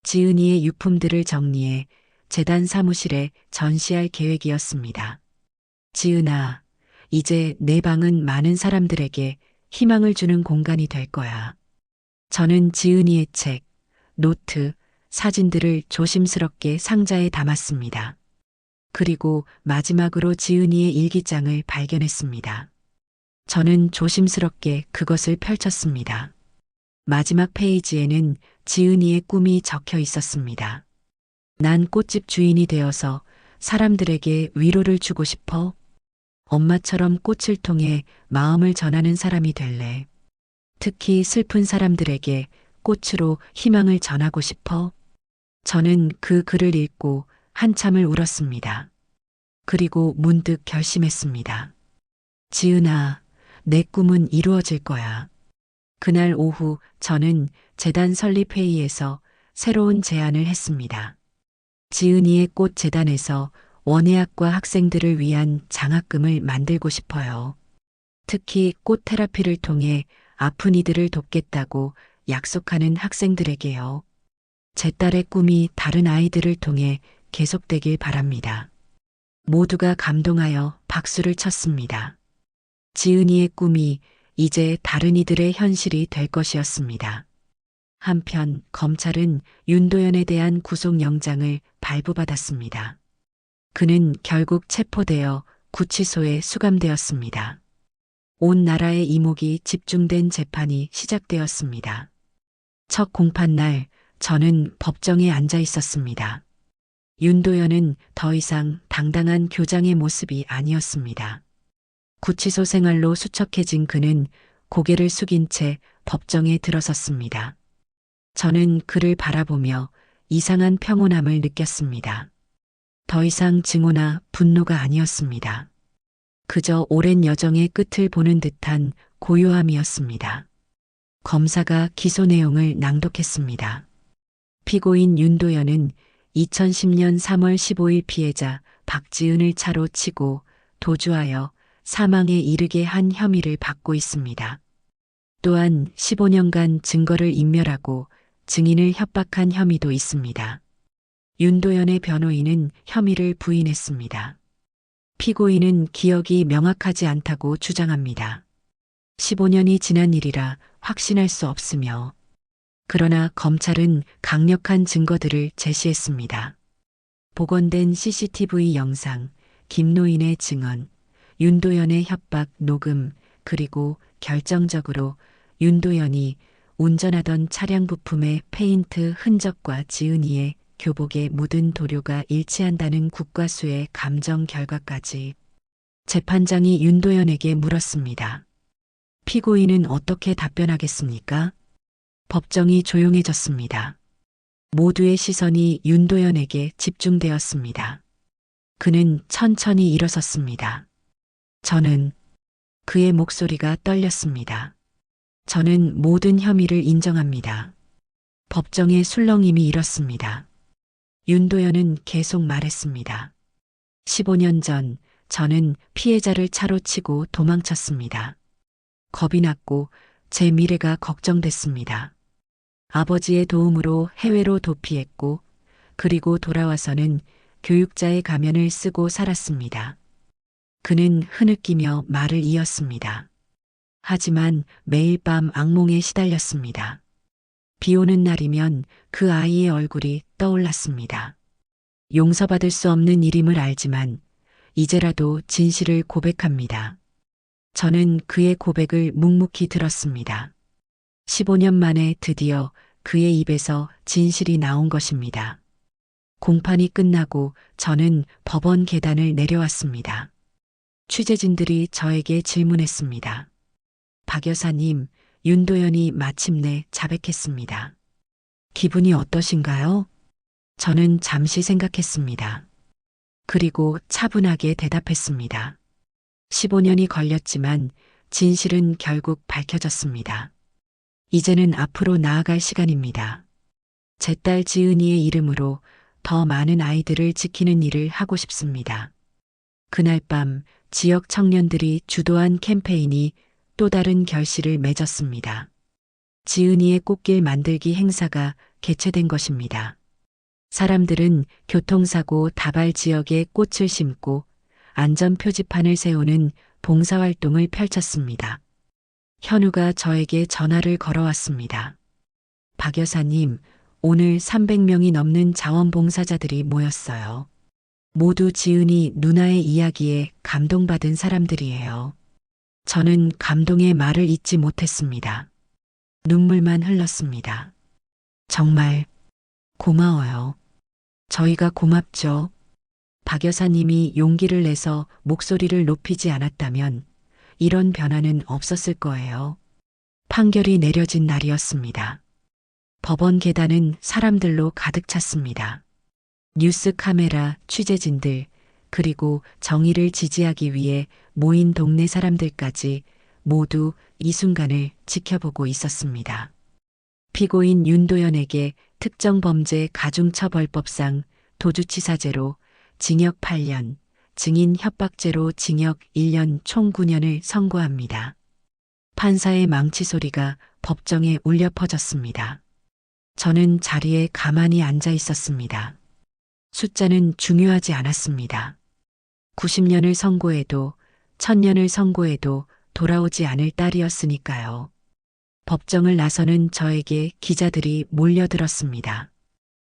S1: 지은이의 유품들을 정리해 재단 사무실에 전시할 계획이었습니다. 지은아, 이제 내 방은 많은 사람들에게 희망을 주는 공간이 될 거야. 저는 지은이의 책, 노트, 사진들을 조심스럽게 상자에 담았습니다. 그리고 마지막으로 지은이의 일기장을 발견했습니다. 저는 조심스럽게 그것을 펼쳤습니다. 마지막 페이지에는 지은이의 꿈이 적혀 있었습니다. 난 꽃집 주인이 되어서 사람들에게 위로를 주고 싶어. 엄마처럼 꽃을 통해 마음을 전하는 사람이 될래. 특히 슬픈 사람들에게 꽃으로 희망을 전하고 싶어. 저는 그 글을 읽고 한참을 울었습니다. 그리고 문득 결심했습니다. 지은아, 내 꿈은 이루어질 거야. 그날 오후 저는 재단 설립 회의에서 새로운 제안을 했습니다. 지은이의 꽃 재단에서 원예학과 학생들을 위한 장학금을 만들고 싶어요. 특히 꽃 테라피를 통해 아픈 이들을 돕겠다고 약속하는 학생들에게요. 제 딸의 꿈이 다른 아이들을 통해 계속되길 바랍니다. 모두가 감동하여 박수를 쳤습니다. 지은이의 꿈이 이제 다른 이들의 현실이 될 것이었습니다. 한편 검찰은 윤도현에 대한 구속영장을 발부받았습니다. 그는 결국 체포되어 구치소에 수감되었습니다. 온 나라의 이목이 집중된 재판이 시작되었습니다. 첫 공판 날 저는 법정에 앉아 있었습니다. 윤도현은 더 이상 당당한 교장의 모습이 아니었습니다. 구치소 생활로 수척해진 그는 고개를 숙인 채 법정에 들어섰습니다. 저는 그를 바라보며 이상한 평온함을 느꼈습니다. 더 이상 증오나 분노가 아니었습니다. 그저 오랜 여정의 끝을 보는 듯한 고요함이었습니다. 검사가 기소 내용을 낭독했습니다. 피고인 윤도현은 2010년 3월 15일 피해자 박지은을 차로 치고 도주하여 사망에 이르게 한 혐의를 받고 있습니다. 또한 15년간 증거를 인멸하고 증인을 협박한 혐의도 있습니다. 윤도현의 변호인은 혐의를 부인했습니다. 피고인은 기억이 명확하지 않다고 주장합니다. 15년이 지난 일이라 확신할 수 없으며, 그러나 검찰은 강력한 증거들을 제시했습니다. 복원된 CCTV 영상, 김노인의 증언, 윤도현의 협박 녹음, 그리고 결정적으로 윤도현이 운전하던 차량 부품의 페인트 흔적과 지은이의 교복에 묻은 도료가 일치한다는 국과수의 감정 결과까지. 재판장이 윤도현에게 물었습니다. 피고인은 어떻게 답변하겠습니까? 법정이 조용해졌습니다. 모두의 시선이 윤도현에게 집중되었습니다. 그는 천천히 일어섰습니다. 그의 목소리가 떨렸습니다. 저는 모든 혐의를 인정합니다. 법정의 술렁임이 일었습니다. 윤도현은 계속 말했습니다. 15년 전 저는 피해자를 차로 치고 도망쳤습니다. 겁이 났고 제 미래가 걱정됐습니다. 아버지의 도움으로 해외로 도피했고, 그리고 돌아와서는 교육자의 가면을 쓰고 살았습니다. 그는 흐느끼며 말을 이었습니다. 하지만 매일 밤 악몽에 시달렸습니다. 비 오는 날이면 그 아이의 얼굴이 떠올랐습니다. 용서받을 수 없는 일임을 알지만 이제라도 진실을 고백합니다. 저는 그의 고백을 묵묵히 들었습니다. 15년 만에 드디어 그의 입에서 진실이 나온 것입니다. 공판이 끝나고 저는 법원 계단을 내려왔습니다. 취재진들이 저에게 질문했습니다. 박 여사님, 윤도현이 마침내 자백했습니다. 기분이 어떠신가요? 저는 잠시 생각했습니다. 그리고 차분하게 대답했습니다. 15년이 걸렸지만 진실은 결국 밝혀졌습니다. 이제는 앞으로 나아갈 시간입니다. 제 딸 지은이의 이름으로 더 많은 아이들을 지키는 일을 하고 싶습니다. 그날 밤 지역 청년들이 주도한 캠페인이 또 다른 결실을 맺었습니다. 지은이의 꽃길 만들기 행사가 개최된 것입니다. 사람들은 교통사고 다발 지역에 꽃을 심고 안전 표지판을 세우는 봉사활동을 펼쳤습니다. 현우가 저에게 전화를 걸어왔습니다. 박 여사님, 오늘 300명이 넘는 자원봉사자들이 모였어요. 모두 지은이 누나의 이야기에 감동받은 사람들이에요. 저는 감동의 말을 잇지 못했습니다. 눈물만 흘렀습니다. 정말 고마워요. 저희가 고맙죠. 박 여사님이 용기를 내서 목소리를 높이지 않았다면 이런 변화는 없었을 거예요. 판결이 내려진 날이었습니다. 법원 계단은 사람들로 가득 찼습니다. 뉴스 카메라, 취재진들, 그리고 정의를 지지하기 위해 모인 동네 사람들까지 모두 이 순간을 지켜보고 있었습니다. 피고인 윤도현에게 특정범죄 가중처벌법상 도주치사죄로 징역 8년, 증인 협박죄로 징역 1년 총 9년을 선고합니다. 판사의 망치 소리가 법정에 울려 퍼졌습니다. 저는 자리에 가만히 앉아 있었습니다. 숫자는 중요하지 않았습니다. 90년을 선고해도 1000년을 선고해도 돌아오지 않을 딸이었으니까요. 법정을 나서는 저에게 기자들이 몰려들었습니다.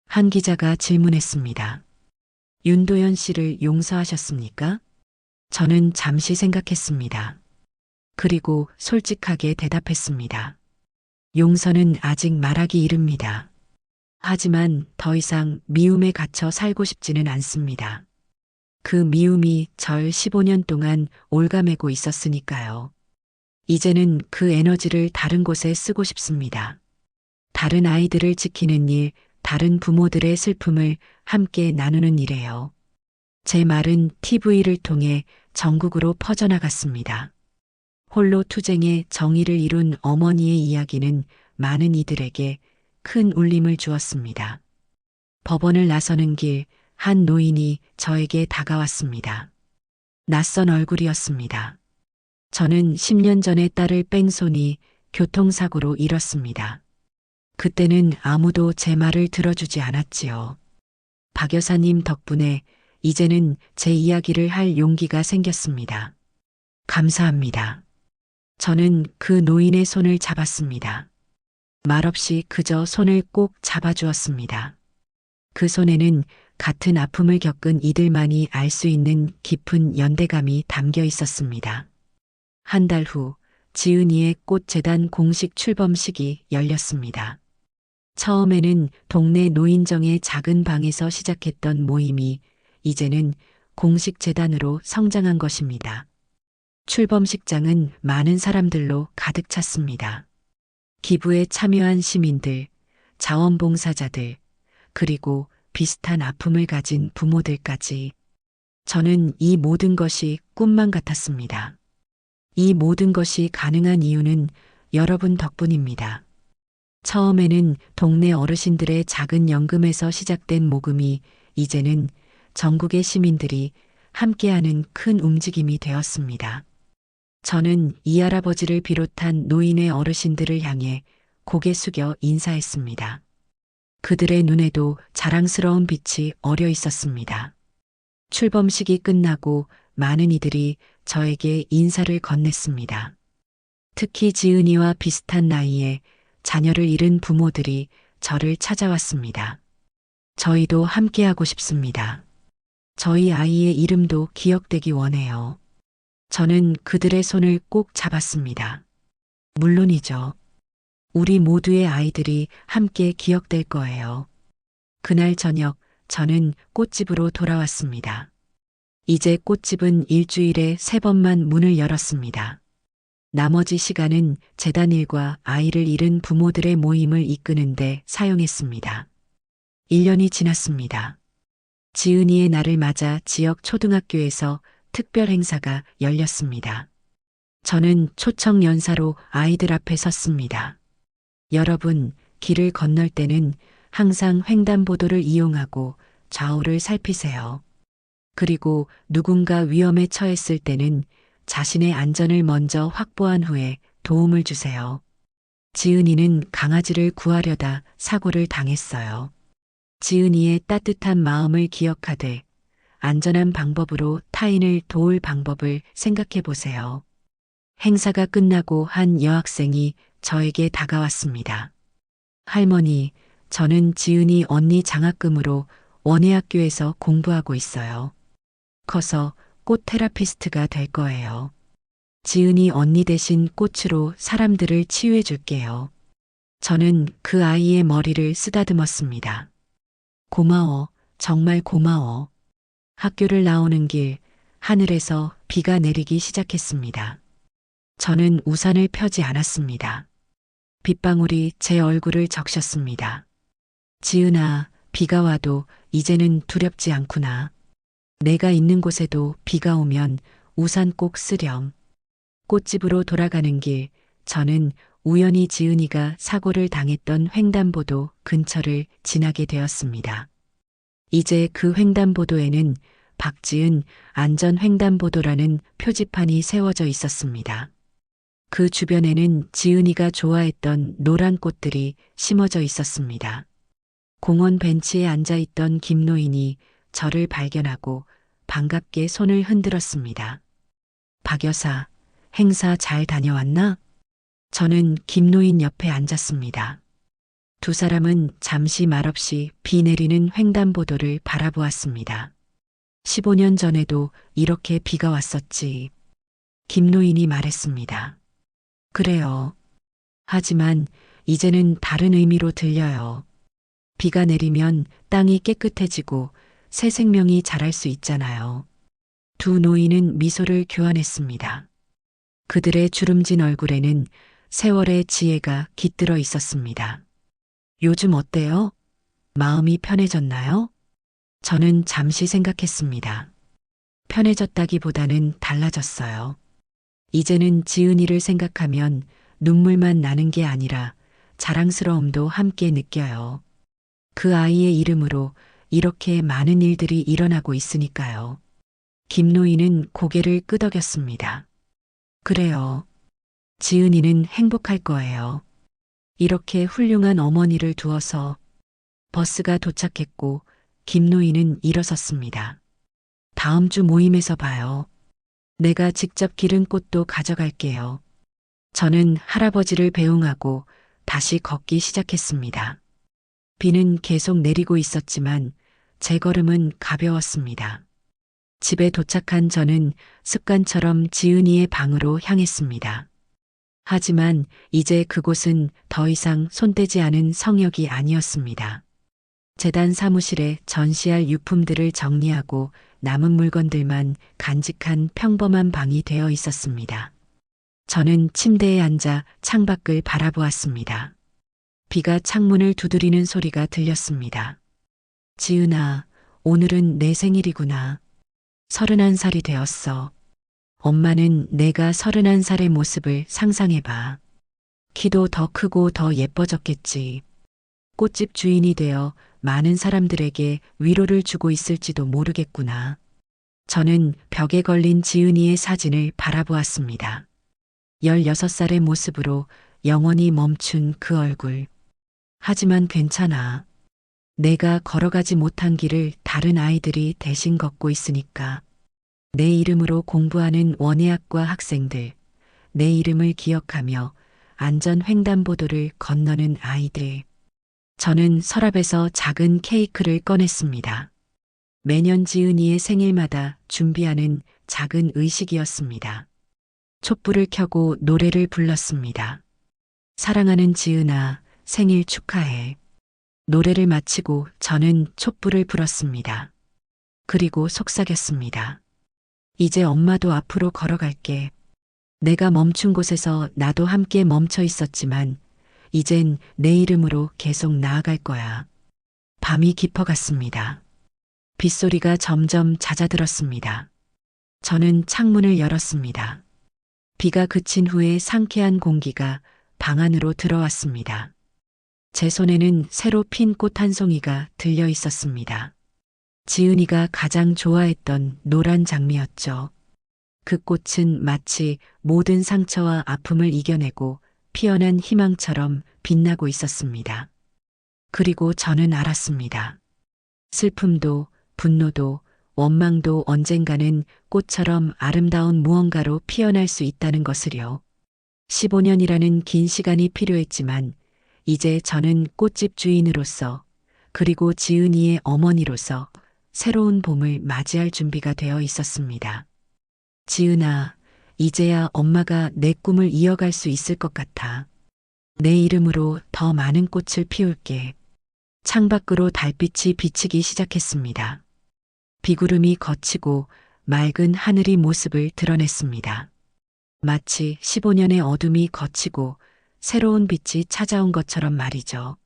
S1: 한 기자가 질문했습니다. 윤도현 씨를 용서하셨습니까? 저는 잠시 생각했습니다. 그리고 솔직하게 대답했습니다. 용서는 아직 말하기 이릅니다. 하지만 더 이상 미움에 갇혀 살고 싶지는 않습니다. 그 미움이 절 15년 동안 올가매고 있었으니까요. 이제는 그 에너지를 다른 곳에 쓰고 싶습니다. 다른 아이들을 지키는 일, 다른 부모들의 슬픔을 함께 나누는 일에요. 제 말은 TV를 통해 전국으로 퍼져나갔습니다. 홀로 투쟁에 정의를 이룬 어머니의 이야기는 많은 이들에게 큰 울림을 주었습니다. 법원을 나서는 길, 한 노인이 저에게 다가왔습니다. 낯선 얼굴이었습니다. 저는 10년 전에 딸을 뺀 손이 교통사고로 잃었습니다. 그때는 아무도 제 말을 들어주지 않았지요. 박 여사님 덕분에 이제는 제 이야기를 할 용기가 생겼습니다. 감사합니다. 저는 그 노인의 손을 잡았습니다. 말없이 그저 손을 꼭 잡아주었습니다. 그 손에는 같은 아픔을 겪은 이들만이 알 수 있는 깊은 연대감이 담겨 있었습니다. 한 달 후 지은이의 꽃재단 공식 출범식이 열렸습니다. 처음에는 동네 노인정의 작은 방에서 시작했던 모임이 이제는 공식 재단으로 성장한 것입니다. 출범식장은 많은 사람들로 가득 찼습니다. 기부에 참여한 시민들, 자원봉사자들, 그리고 비슷한 아픔을 가진 부모들까지. 저는 이 모든 것이 꿈만 같았습니다. 이 모든 것이 가능한 이유는 여러분 덕분입니다. 처음에는 동네 어르신들의 작은 연금에서 시작된 모금이 이제는 전국의 시민들이 함께하는 큰 움직임이 되었습니다. 저는 이 할아버지를 비롯한 노인의 어르신들을 향해 고개 숙여 인사했습니다. 그들의 눈에도 자랑스러운 빛이 어려 있었습니다. 출범식이 끝나고 많은 이들이 저에게 인사를 건넸습니다. 특히 지은이와 비슷한 나이에 자녀를 잃은 부모들이 저를 찾아왔습니다. 저희도 함께하고 싶습니다. 저희 아이의 이름도 기억되기 원해요. 저는 그들의 손을 꼭 잡았습니다. 물론이죠. 우리 모두의 아이들이 함께 기억될 거예요. 그날 저녁 저는 꽃집으로 돌아왔습니다. 이제 꽃집은 일주일에 3번만 문을 열었습니다. 나머지 시간은 재단 일과 아이를 잃은 부모들의 모임을 이끄는데 사용했습니다. 1년이 지났습니다. 지은이의 날을 맞아 지역 초등학교에서 특별 행사가 열렸습니다. 저는 초청 연사로 아이들 앞에 섰습니다. 여러분, 길을 건널 때는 항상 횡단보도를 이용하고 좌우를 살피세요. 그리고 누군가 위험에 처했을 때는 자신의 안전을 먼저 확보한 후에 도움을 주세요. 지은이는 강아지를 구하려다 사고를 당했어요. 지은이의 따뜻한 마음을 기억하되 안전한 방법으로 타인을 도울 방법을 생각해 보세요. 행사가 끝나고 한 여학생이 저에게 다가왔습니다. 할머니, 저는 지은이 언니 장학금으로 원예학교에서 공부하고 있어요. 커서 꽃 테라피스트가 될 거예요. 지은이 언니 대신 꽃으로 사람들을 치유해 줄게요. 저는 그 아이의 머리를 쓰다듬었습니다. 고마워, 정말 고마워. 학교를 나오는 길, 하늘에서 비가 내리기 시작했습니다. 저는 우산을 펴지 않았습니다. 빗방울이 제 얼굴을 적셨습니다. 지은아, 비가 와도 이제는 두렵지 않구나. 내가 있는 곳에도 비가 오면 우산 꼭 쓰렴. 꽃집으로 돌아가는 길, 저는 우연히 지은이가 사고를 당했던 횡단보도 근처를 지나게 되었습니다. 이제 그 횡단보도에는 박지은 안전횡단보도라는 표지판이 세워져 있었습니다. 그 주변에는 지은이가 좋아했던 노란 꽃들이 심어져 있었습니다. 공원 벤치에 앉아있던 김노인이 저를 발견하고 반갑게 손을 흔들었습니다. 박 여사, 행사 잘 다녀왔나? 저는 김노인 옆에 앉았습니다. 두 사람은 잠시 말없이 비 내리는 횡단보도를 바라보았습니다. 15년 전에도 이렇게 비가 왔었지. 김노인이 말했습니다. 그래요. 하지만 이제는 다른 의미로 들려요. 비가 내리면 땅이 깨끗해지고 새 생명이 자랄 수 있잖아요. 두 노인은 미소를 교환했습니다. 그들의 주름진 얼굴에는 세월의 지혜가 깃들어 있었습니다. 요즘 어때요? 마음이 편해졌나요? 저는 잠시 생각했습니다. 편해졌다기보다는 달라졌어요. 이제는 지은이를 생각하면 눈물만 나는 게 아니라 자랑스러움도 함께 느껴요. 그 아이의 이름으로 이렇게 많은 일들이 일어나고 있으니까요. 김노인은 고개를 끄덕였습니다. 그래요. 지은이는 행복할 거예요. 이렇게 훌륭한 어머니를 두어서 버스가 도착했고 김노인은 일어섰습니다. 다음 주 모임에서 봐요. 내가 직접 기른 꽃도 가져갈게요. 저는 할아버지를 배웅하고 다시 걷기 시작했습니다. 비는 계속 내리고 있었지만 제 걸음은 가벼웠습니다. 집에 도착한 저는 습관처럼 지은이의 방으로 향했습니다. 하지만 이제 그곳은 더 이상 손대지 않은 성역이 아니었습니다. 재단 사무실에 전시할 유품들을 정리하고 남은 물건들만 간직한 평범한 방이 되어 있었습니다. 저는 침대에 앉아 창밖을 바라보았습니다. 비가 창문을 두드리는 소리가 들렸습니다. 지은아, 오늘은 내 생일이구나. 31살이 되었어. 엄마는 내가 31살의 모습을 상상해봐. 키도 더 크고 더 예뻐졌겠지. 꽃집 주인이 되어 많은 사람들에게 위로를 주고 있을지도 모르겠구나. 저는 벽에 걸린 지은이의 사진을 바라보았습니다. 16살의 모습으로 영원히 멈춘 그 얼굴. 하지만 괜찮아. 내가 걸어가지 못한 길을 다른 아이들이 대신 걷고 있으니까. 내 이름으로 공부하는 원예학과 학생들, 내 이름을 기억하며 안전 횡단보도를 건너는 아이들. 저는 서랍에서 작은 케이크를 꺼냈습니다. 매년 지은이의 생일마다 준비하는 작은 의식이었습니다. 촛불을 켜고 노래를 불렀습니다. 사랑하는 지은아, 생일 축하해. 노래를 마치고 저는 촛불을 불었습니다. 그리고 속삭였습니다. 이제 엄마도 앞으로 걸어갈게. 내가 멈춘 곳에서 나도 함께 멈춰 있었지만 이젠 내 이름으로 계속 나아갈 거야. 밤이 깊어갔습니다. 빗소리가 점점 잦아들었습니다. 저는 창문을 열었습니다. 비가 그친 후에 상쾌한 공기가 방 안으로 들어왔습니다. 제 손에는 새로 핀 꽃 한 송이가 들려 있었습니다. 지은이가 가장 좋아했던 노란 장미였죠. 그 꽃은 마치 모든 상처와 아픔을 이겨내고 피어난 희망처럼 빛나고 있었습니다. 그리고 저는 알았습니다. 슬픔도, 분노도, 원망도 언젠가는 꽃처럼 아름다운 무언가로 피어날 수 있다는 것을요. 15년이라는 긴 시간이 필요했지만 이제 저는 꽃집 주인으로서 그리고 지은이의 어머니로서 새로운 봄을 맞이할 준비가 되어 있었습니다. 지은아, 이제야 엄마가 내 꿈을 이어갈 수 있을 것 같아. 내 이름으로 더 많은 꽃을 피울게. 창밖으로 달빛이 비치기 시작했습니다. 비구름이 걷히고 맑은 하늘이 모습을 드러냈습니다. 마치 15년의 어둠이 걷히고 새로운 빛이 찾아온 것처럼 말이죠.